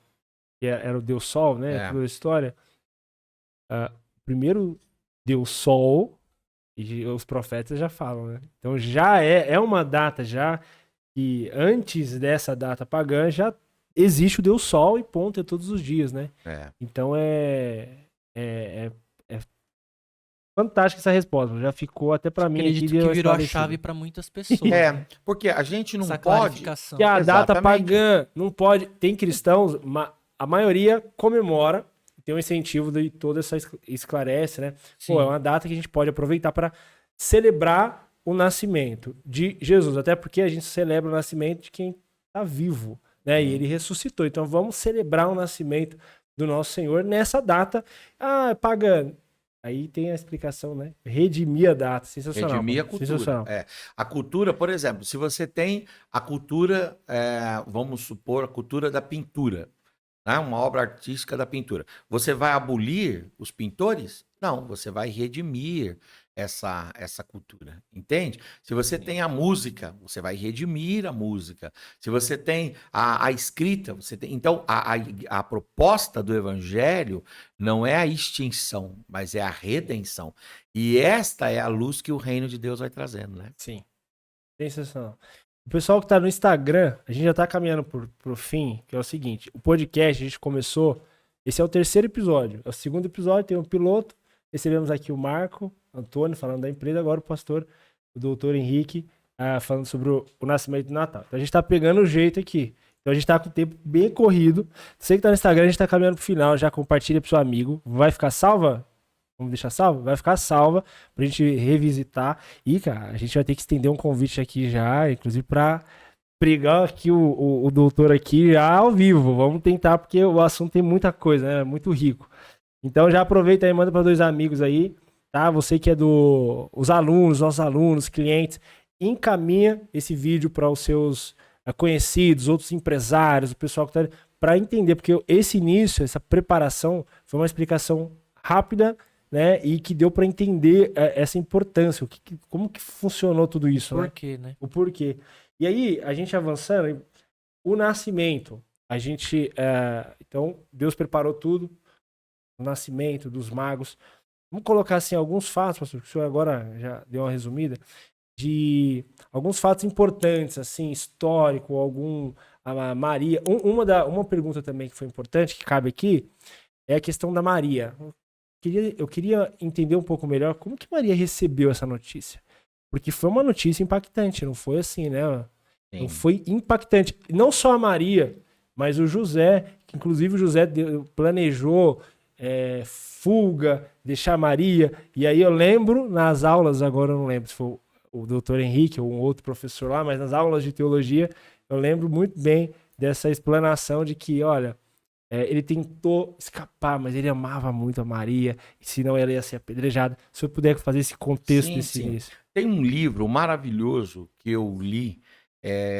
que era o Deus Sol, né? Toda a história. Primeiro Deus Sol, e os profetas já falam, né? Então já é uma data já que antes dessa data pagã já existe o Deus Sol e ponto, é todos os dias, né? Então é fantástica essa resposta. Já ficou até pra mim. Acredito que virou a chave pra muitas pessoas. Né? Porque a gente não pode. Que a data pagã não pode. Tem cristãos, a maioria comemora, tem um incentivo de toda essa esclarece, né? Pô, é uma data que a gente pode aproveitar para celebrar o nascimento de Jesus, até porque a gente celebra o nascimento de quem está vivo, né? E ele ressuscitou. Então vamos celebrar o nascimento do nosso Senhor nessa data. Ah, pagã. Aí tem a explicação, né? Redimir a data. Sensacional. Redimir a cultura. Sensacional. A cultura, por exemplo, se você tem a cultura, vamos supor, a cultura da pintura, né? Uma obra artística da pintura. Você vai abolir os pintores? Não, você vai redimir essa cultura, entende? Se você tem a música, você vai redimir a música. Se você tem a escrita, você tem... Então, a proposta do evangelho não é a extinção, mas é a redenção. E esta é a luz que o reino de Deus vai trazendo, né? Sim. Sensacional. O pessoal que está no Instagram, a gente já está caminhando pro fim, que é o seguinte, o podcast a gente começou, esse é o 3º episódio, é o 2º episódio, tem um piloto, recebemos aqui o Marco Antônio falando da empresa, agora o pastor, o doutor Henrique, falando sobre o nascimento do Natal. Então a gente está pegando o jeito aqui, então a gente está com o tempo bem corrido, você que está no Instagram, a gente está caminhando pro final, já compartilha pro seu amigo, vai ficar salva? Vamos deixar salva? Vai ficar salva pra gente revisitar. E, cara, a gente vai ter que estender um convite aqui já, inclusive pra pregar aqui o doutor aqui já ao vivo. Vamos tentar, porque o assunto tem muita coisa, né? É muito rico. Então já aproveita aí, manda para 2 amigos aí, tá? Você que é os alunos, nossos alunos, clientes, encaminha esse vídeo para os seus conhecidos, outros empresários, o pessoal que está para entender, porque esse início, essa preparação, foi uma explicação rápida, né, e que deu para entender essa importância, como que funcionou tudo isso, Por né? quê, né? O porquê. E aí, a gente avançando, o nascimento, então, Deus preparou tudo, o nascimento dos magos. Vamos colocar assim alguns fatos, pastor, que o senhor agora já deu uma resumida, de alguns fatos importantes, assim, histórico, a Maria. Uma pergunta também que foi importante, que cabe aqui, é a questão da Maria. Eu queria entender um pouco melhor como que Maria recebeu essa notícia. Porque foi uma notícia impactante, não foi assim, né? Não foi impactante. Não só a Maria, mas o José, que inclusive o José planejou fuga, deixar Maria. E aí eu lembro nas aulas, agora eu não lembro se foi o doutor Henrique ou um outro professor lá, mas nas aulas de teologia eu lembro muito bem dessa explanação de que, olha, ele tentou escapar, mas ele amava muito a Maria, e senão ela ia ser apedrejada. Se eu puder fazer esse contexto desse início. Tem um livro maravilhoso que eu li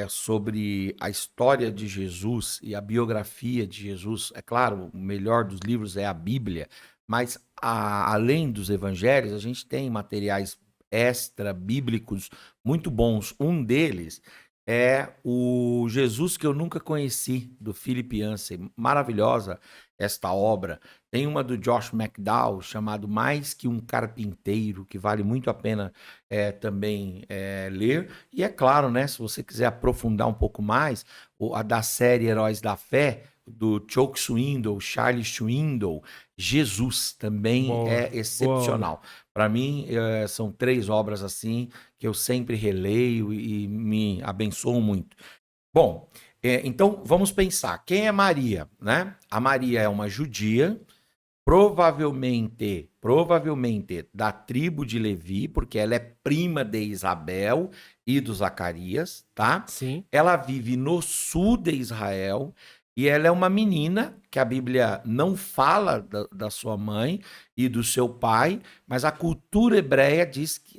sobre a história de Jesus e a biografia de Jesus. É claro, o melhor dos livros é a Bíblia, mas além dos evangelhos, a gente tem materiais extra-bíblicos muito bons. Um deles é o Jesus que eu nunca conheci, do Philip Yancey. Maravilhosa esta obra. Tem uma do Josh McDowell, chamado Mais Que Um Carpinteiro, que vale muito a pena também ler. E é claro, né, se você quiser aprofundar um pouco mais, a da série Heróis da Fé, do Chuck Swindoll, Charlie Swindoll, Jesus, também é excepcional. Para mim, são 3 obras assim que eu sempre releio e me abençoam muito. Bom, então vamos pensar. Quem é Maria, né? A Maria é uma judia, provavelmente da tribo de Levi, porque ela é prima de Isabel e do Zacarias, tá? Sim. Ela vive no sul de Israel. E ela é uma menina que a Bíblia não fala da sua mãe e do seu pai, mas a cultura hebreia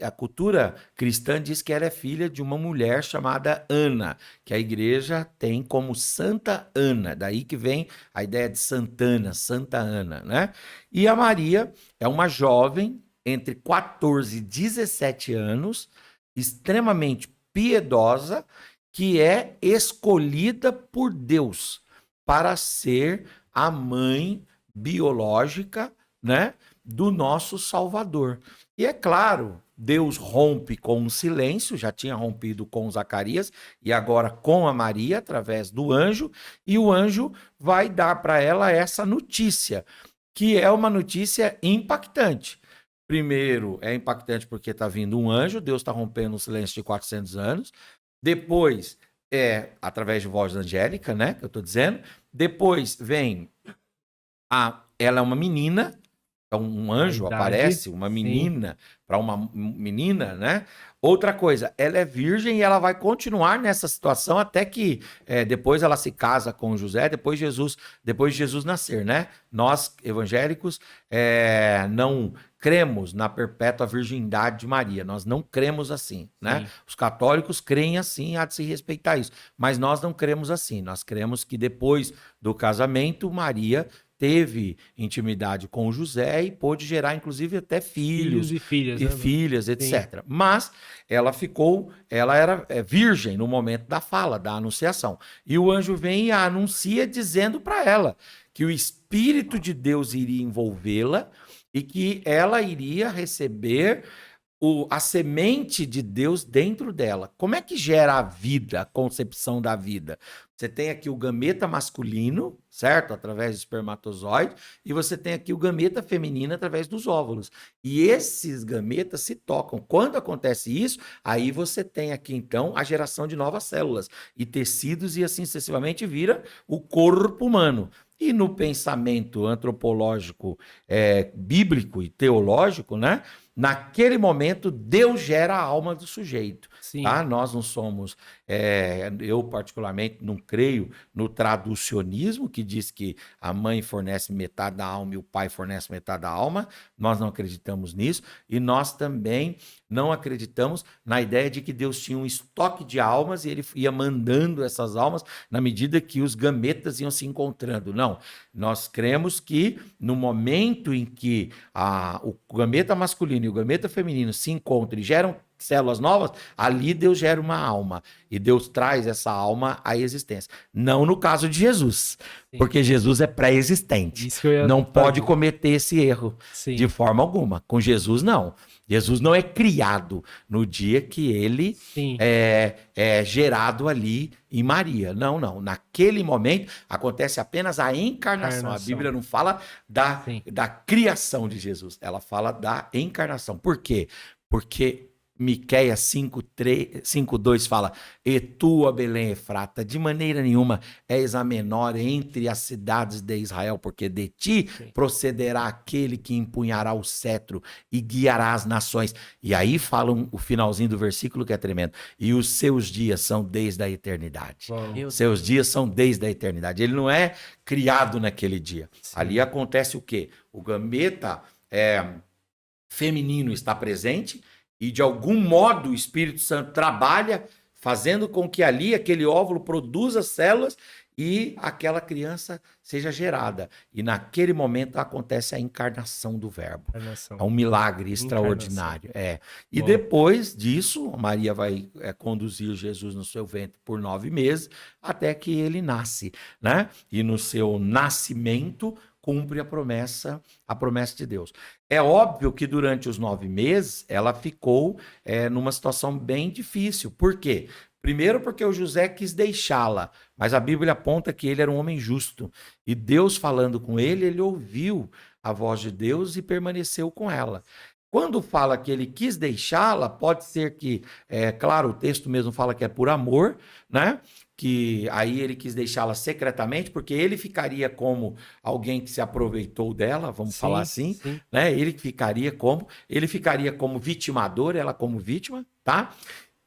a cultura cristã diz que ela é filha de uma mulher chamada Ana, que a igreja tem como Santa Ana, daí que vem a ideia de Santana, Santa Ana, né? E a Maria é uma jovem entre 14 e 17 anos, extremamente piedosa, que é escolhida por Deus para ser a mãe biológica, né, do nosso Salvador. E é claro, Deus rompe com um silêncio, já tinha rompido com Zacarias, e agora com a Maria, através do anjo, e o anjo vai dar para ela essa notícia, que é uma notícia impactante. Primeiro, é impactante porque está vindo um anjo, Deus está rompendo o silêncio de 400 anos. Depois, através de voz angélica, né, que eu estou dizendo. Depois vem ela é uma menina, então um anjo aparece, uma menina, para uma menina, né? Outra coisa, ela é virgem e ela vai continuar nessa situação até que depois ela se casa com José, depois de Jesus nascer, né? Nós, evangélicos, não cremos na perpétua virgindade de Maria, nós não cremos assim, né? Sim. Os católicos creem assim, há de se respeitar isso, mas nós não cremos assim, nós cremos que depois do casamento, Maria teve intimidade com José e pôde gerar, inclusive, até filhos e filhas, e né? filhas, etc. Sim. Mas ela era virgem no momento da fala, da anunciação. E o anjo vem e a anuncia dizendo para ela que o Espírito de Deus iria envolvê-la e que ela iria receber a semente de Deus dentro dela. Como é que gera a vida, a concepção da vida? Você tem aqui o gameta masculino, certo? Através do espermatozoide, e você tem aqui o gameta feminino através dos óvulos. E esses gametas se tocam. Quando acontece isso, aí você tem aqui, então, a geração de novas células e tecidos, e assim sucessivamente vira o corpo humano. E no pensamento antropológico, bíblico e teológico, né? naquele momento, Deus gera a alma do sujeito. Sim. Tá? Nós não somos, eu particularmente não creio no traducionismo, que diz que a mãe fornece metade da alma e o pai fornece metade da alma. Nós não acreditamos nisso. E nós também não acreditamos na ideia de que Deus tinha um estoque de almas e ele ia mandando essas almas na medida que os gametas iam se encontrando. Não, nós cremos que no momento em que o gameta masculino e o gameta feminino se encontram e geram células novas, ali Deus gera uma alma e Deus traz essa alma à existência. Não no caso de Jesus, porque Jesus é pré-existente. Isso que eu ia não fazer. pode cometer esse erro Sim. de forma alguma. Com Jesus, não. Jesus não é criado no dia que ele Sim. é gerado ali em Maria. Não, não. Naquele momento acontece apenas a encarnação. A Bíblia não fala da criação de Jesus. Ela fala da encarnação. Por quê? Porque Miqueias 5:2 fala: E tu, ó Belém Efrata, de maneira nenhuma és a menor entre as cidades de Israel, porque de ti procederá aquele que empunhará o cetro e guiará as nações. E aí falam o finalzinho do versículo que é tremendo. E os seus dias são desde a eternidade. Os seus dias são desde a eternidade. Ele não é criado naquele dia. Sim. Ali acontece o quê? O gameta feminino está presente. E, de algum modo, o Espírito Santo trabalha fazendo com que ali aquele óvulo produza células e aquela criança seja gerada. E, naquele momento, acontece a encarnação do Verbo. É um milagre extraordinário. E depois disso, Maria vai conduzir Jesus no seu ventre por 9 meses, até que ele nasce, né? E no seu nascimento cumpre a promessa de Deus. É óbvio que durante os 9 meses ela ficou numa situação bem difícil. Por quê? Primeiro porque o José quis deixá-la, mas a Bíblia aponta que ele era um homem justo. E Deus falando com ele, ele ouviu a voz de Deus e permaneceu com ela. Quando fala que ele quis deixá-la, pode ser que, claro, o texto mesmo fala que é por amor, né? Que aí ele quis deixá-la secretamente, porque ele ficaria como alguém que se aproveitou dela, vamos falar assim, né? Ele ficaria como vitimador, ela como vítima, tá?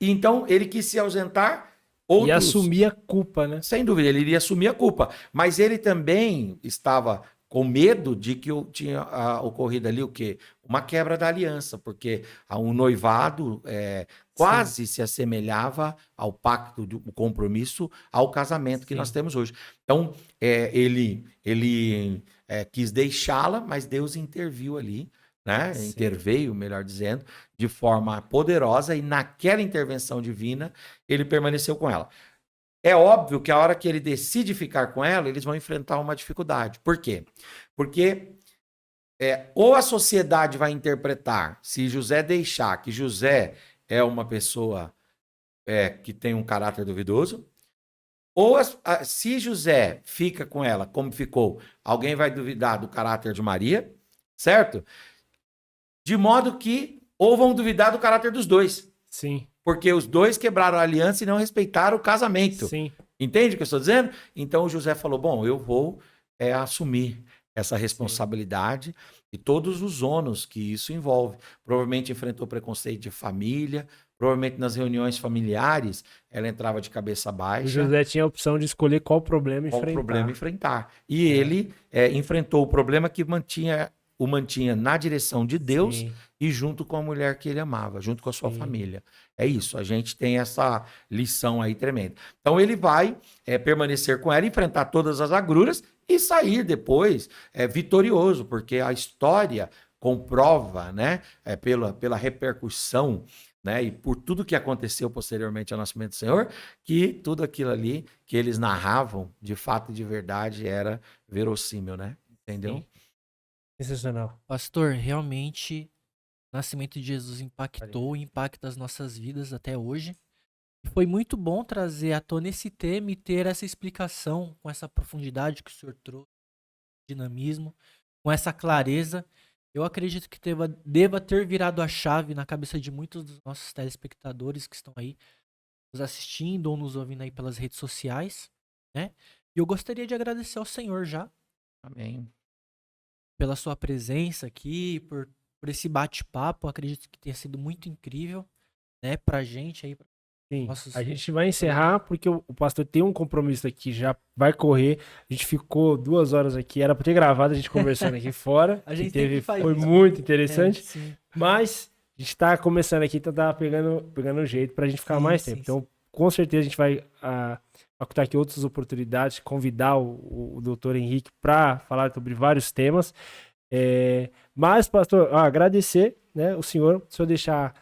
Então ele quis se ausentar. E assumir a culpa, né? Sem dúvida, ele iria assumir a culpa, mas ele também estava com medo de que tinha ocorrido ali o quê? Uma quebra da aliança, porque um noivado quase se assemelhava ao pacto, o compromisso, ao casamento que nós temos hoje. Então, ele quis deixá-la, mas Deus interviu ali, né? Interveio, melhor dizendo, de forma poderosa, e naquela intervenção divina, ele permaneceu com ela. É óbvio que a hora que ele decide ficar com ela, eles vão enfrentar uma dificuldade. Por quê? Porque ou a sociedade vai interpretar, se José deixar que José é uma pessoa que tem um caráter duvidoso, ou se José fica com ela, como ficou, alguém vai duvidar do caráter de Maria, certo? De modo que ou vão duvidar do caráter dos dois. Sim. Porque os dois quebraram a aliança e não respeitaram o casamento. Sim. Entende o que eu estou dizendo? Então o José falou, bom, eu vou assumir essa responsabilidade e todos os ônus que isso envolve. Provavelmente enfrentou preconceito de família, provavelmente nas reuniões familiares ela entrava de cabeça baixa. O José tinha a opção de escolher qual problema enfrentar. E ele enfrentou o problema que o mantinha na direção de Deus e junto com a mulher que ele amava, junto com a sua família. É isso, a gente tem essa lição aí tremenda. Então ele vai permanecer com ela, enfrentar todas as agruras e sair depois vitorioso, porque a história comprova, né, pela repercussão, né, e por tudo que aconteceu posteriormente ao nascimento do Senhor, que tudo aquilo ali que eles narravam, de fato e de verdade, era verossímil, né? Entendeu? Sim. Sensacional. Pastor, realmente o nascimento de Jesus impactou e impacta as nossas vidas até hoje. E foi muito bom trazer à tona esse tema e ter essa explicação com essa profundidade que o senhor trouxe, dinamismo, com essa clareza. Eu acredito que deva ter virado a chave na cabeça de muitos dos nossos telespectadores que estão aí nos assistindo ou nos ouvindo aí pelas redes sociais, né? E eu gostaria de agradecer ao Senhor já. Amém. Pela sua presença aqui, por por esse bate-papo. Acredito que tenha sido muito incrível, né, pra gente aí. Sim, Nossos... a gente vai encerrar porque o pastor tem um compromisso aqui, já vai correr. A gente ficou 2 horas aqui, era para ter gravado a gente conversando aqui fora. A gente teve, sempre faz foi isso. muito interessante. Sim. Mas a gente tá começando aqui, então tá pegando um jeito pra gente ficar Sim, mais sim, tempo. Então, com certeza a gente vai facultar aqui outras oportunidades, convidar o doutor Henrique para falar sobre vários temas. Mas, pastor, agradecer, né, o senhor deixar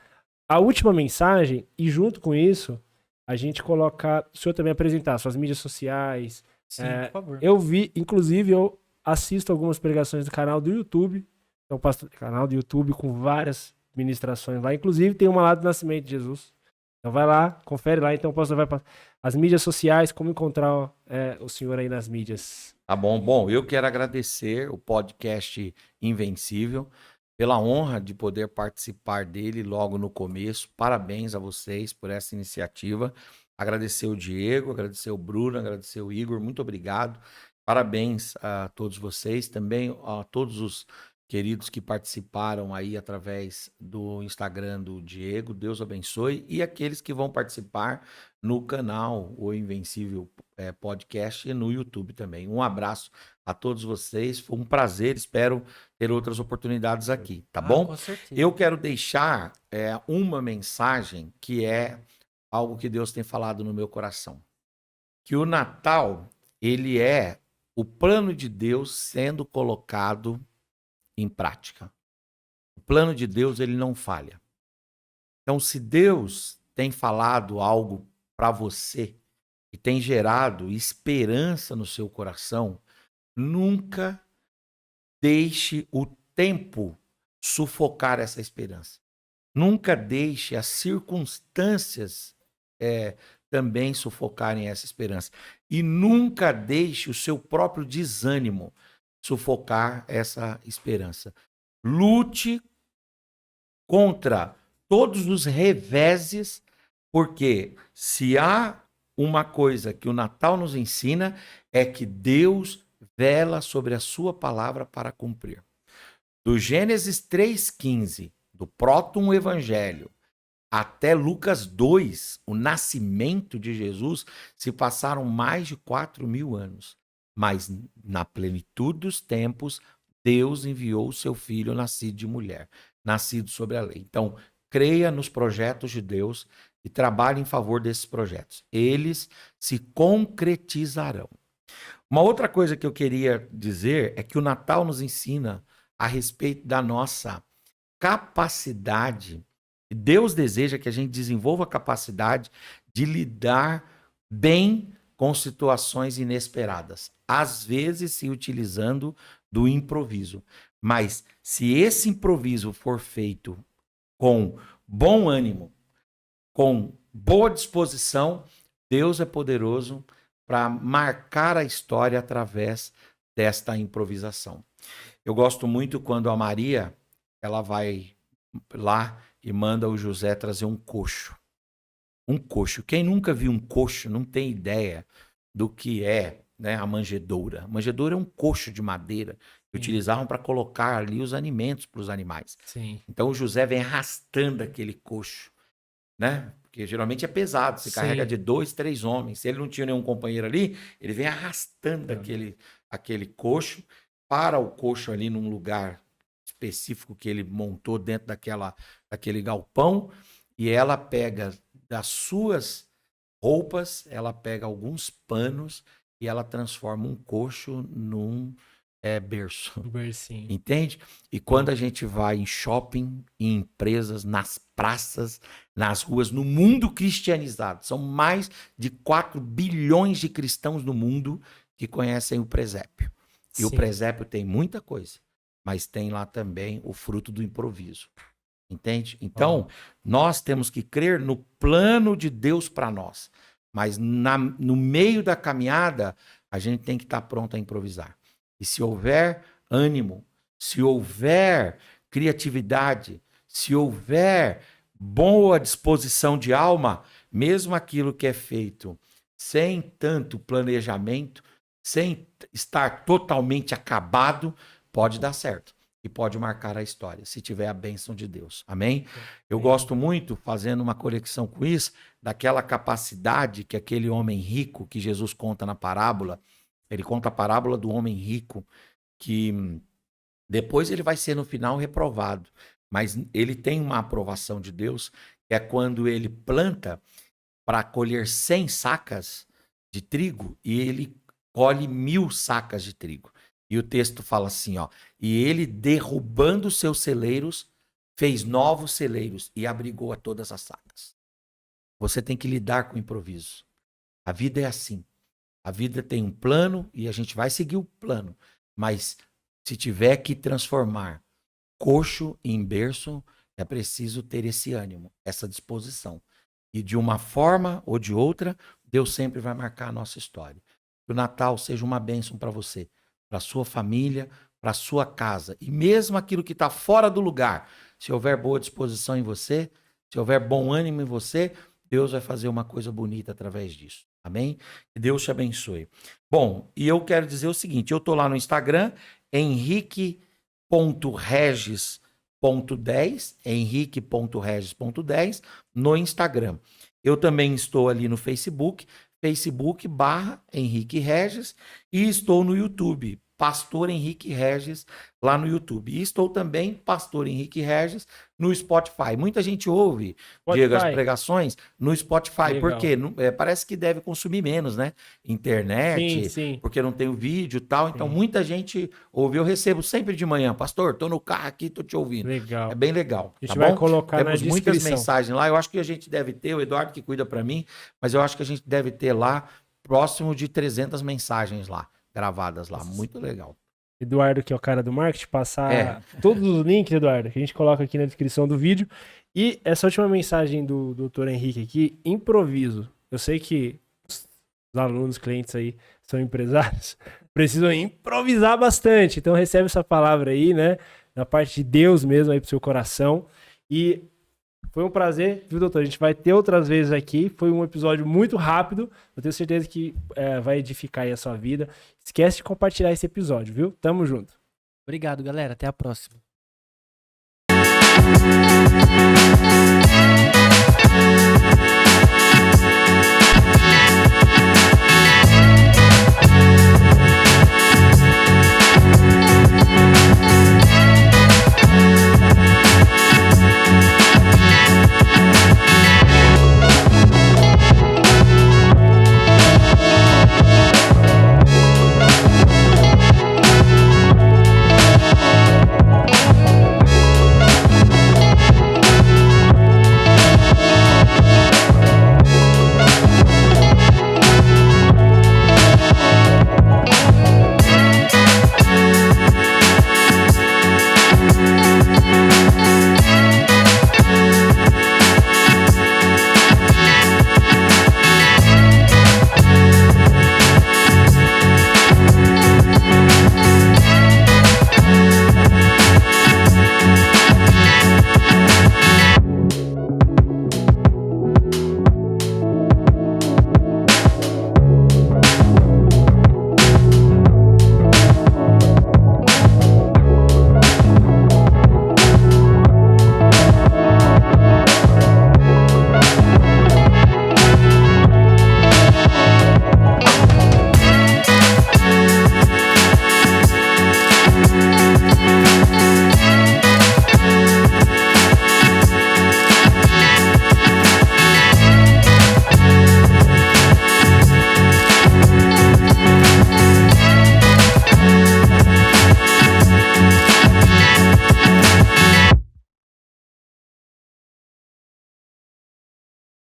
a última mensagem e junto com isso, a gente colocar, o senhor também apresentar suas mídias sociais. Sim, por favor. Eu vi, inclusive, eu assisto algumas pregações do canal do YouTube, então, canal do YouTube com várias ministrações lá, inclusive tem uma lá do Nascimento de Jesus. Então vai lá, confere lá, então o pastor vai para as mídias sociais, como encontrar o senhor aí nas mídias. Tá bom. Bom, eu quero agradecer o podcast Invencível pela honra de poder participar dele logo no começo. Parabéns a vocês por essa iniciativa. Agradecer o Diego, agradecer o Bruno, agradecer o Igor. Muito obrigado. Parabéns a todos vocês, também a todos os queridos que participaram aí através do Instagram do Diego. Deus abençoe. E aqueles que vão participar no canal O Invencível Podcast e no YouTube também. Um abraço a todos vocês. Foi um prazer. Espero ter outras oportunidades aqui, tá bom? Com certeza. Eu quero deixar uma mensagem que é algo que Deus tem falado no meu coração. Que o Natal, ele é o plano de Deus sendo colocado em prática. O plano de Deus, ele não falha. Então, se Deus tem falado algo para você e tem gerado esperança no seu coração, nunca deixe o tempo sufocar essa esperança. Nunca deixe as circunstâncias também sufocarem essa esperança. E nunca deixe o seu próprio desânimo sufocar essa esperança. Lute contra todos os reveses, porque se há uma coisa que o Natal nos ensina é que Deus vela sobre a sua palavra para cumprir. Do Gênesis 3,15, do próton evangelho, até Lucas 2, o nascimento de Jesus, se passaram mais de 4.000 anos. Mas na plenitude dos tempos, Deus enviou o seu filho nascido de mulher, nascido sobre a lei. Então, creia nos projetos de Deus e trabalhe em favor desses projetos. Eles se concretizarão. Uma outra coisa que eu queria dizer é que o Natal nos ensina a respeito da nossa capacidade. Deus deseja que a gente desenvolva a capacidade de lidar bem com situações inesperadas, às vezes se utilizando do improviso. Mas se esse improviso for feito com bom ânimo, com boa disposição, Deus é poderoso para marcar a história através desta improvisação. Eu gosto muito quando a Maria, ela vai lá e manda o José trazer um coxo. Um coxo. Quem nunca viu um coxo não tem ideia do que é, né, a manjedoura. A manjedoura é um coxo de madeira que utilizavam para colocar ali os alimentos para os animais. Sim. Então o José vem arrastando aquele coxo, né? Porque geralmente é pesado, se carrega de 2, 3 homens. Se ele não tinha nenhum companheiro ali, ele vem arrastando aquele coxo, para o coxo ali num lugar específico que ele montou dentro daquele galpão, e ela pega das suas roupas, ela pega alguns panos e ela transforma um coxo num berço. Bercinho. Entende? E quando a gente vai em shopping, em empresas, nas praças, nas ruas, no mundo cristianizado, são mais de 4 bilhões de cristãos no mundo que conhecem o presépio. E o presépio tem muita coisa, mas tem lá também o fruto do improviso. Entende? Então, nós temos que crer no plano de Deus para nós. Mas no meio da caminhada, a gente tem que estar pronto a improvisar. E se houver ânimo, se houver criatividade, se houver boa disposição de alma, mesmo aquilo que é feito sem tanto planejamento, sem estar totalmente acabado, pode dar certo. e pode marcar a história, se tiver a bênção de Deus. Amém? Eu gosto muito, fazendo uma conexão com isso, daquela capacidade que aquele homem rico que Jesus conta na parábola, ele conta a parábola do homem rico, que depois ele vai ser no final reprovado, mas ele tem uma aprovação de Deus, que é quando ele planta para colher 100 sacas de trigo e ele colhe 1000 sacas de trigo. E o texto fala assim, ó, e ele derrubando os seus celeiros, fez novos celeiros e abrigou a todas as sacas. Você tem que lidar com o improviso. A vida é assim. A vida tem um plano e a gente vai seguir o plano. Mas se tiver que transformar coxo em berço, é preciso ter esse ânimo, essa disposição. E de uma forma ou de outra, Deus sempre vai marcar a nossa história. Que o Natal seja uma bênção para você, para sua família, para sua casa. E mesmo aquilo que está fora do lugar, se houver boa disposição em você, se houver bom ânimo em você, Deus vai fazer uma coisa bonita através disso. Amém? Que Deus te abençoe. Bom, e eu quero dizer o seguinte, eu estou lá no Instagram, henrique.regis.10, henrique.regis.10, no Instagram. Eu também estou ali no Facebook, Facebook/Henrique Regis, e estou no YouTube, Pastor Henrique Regis, lá no YouTube. E estou também, Pastor Henrique Regis, no Spotify. Muita gente ouve, Diego, as pregações no Spotify, porque parece que deve consumir menos, né? Internet, sim. porque não tem o vídeo e tal. Então, muita gente ouve. Eu recebo sempre de manhã, pastor, tô no carro aqui, tô te ouvindo. Legal. É bem legal. A gente vai colocar Temos na muitas descrição. mensagens lá. Eu acho que a gente deve ter, o Eduardo que cuida para mim, mas eu acho que a gente deve ter lá próximo de 300 mensagens lá, gravadas lá. Muito legal. Eduardo, que é o cara do marketing, passar todos os links, Eduardo, que a gente coloca aqui na descrição do vídeo. E essa última mensagem do Dr. Henrique aqui, improviso. Eu sei que os alunos, clientes aí, são empresários, precisam improvisar bastante. Então recebe essa palavra aí, né, da parte de Deus mesmo aí pro seu coração. E foi um prazer, viu, doutor? A gente vai ter outras vezes aqui. Foi um episódio muito rápido. Eu tenho certeza que vai edificar aí a sua vida. Esquece de compartilhar esse episódio, viu? Tamo junto. Obrigado, galera. Até a próxima.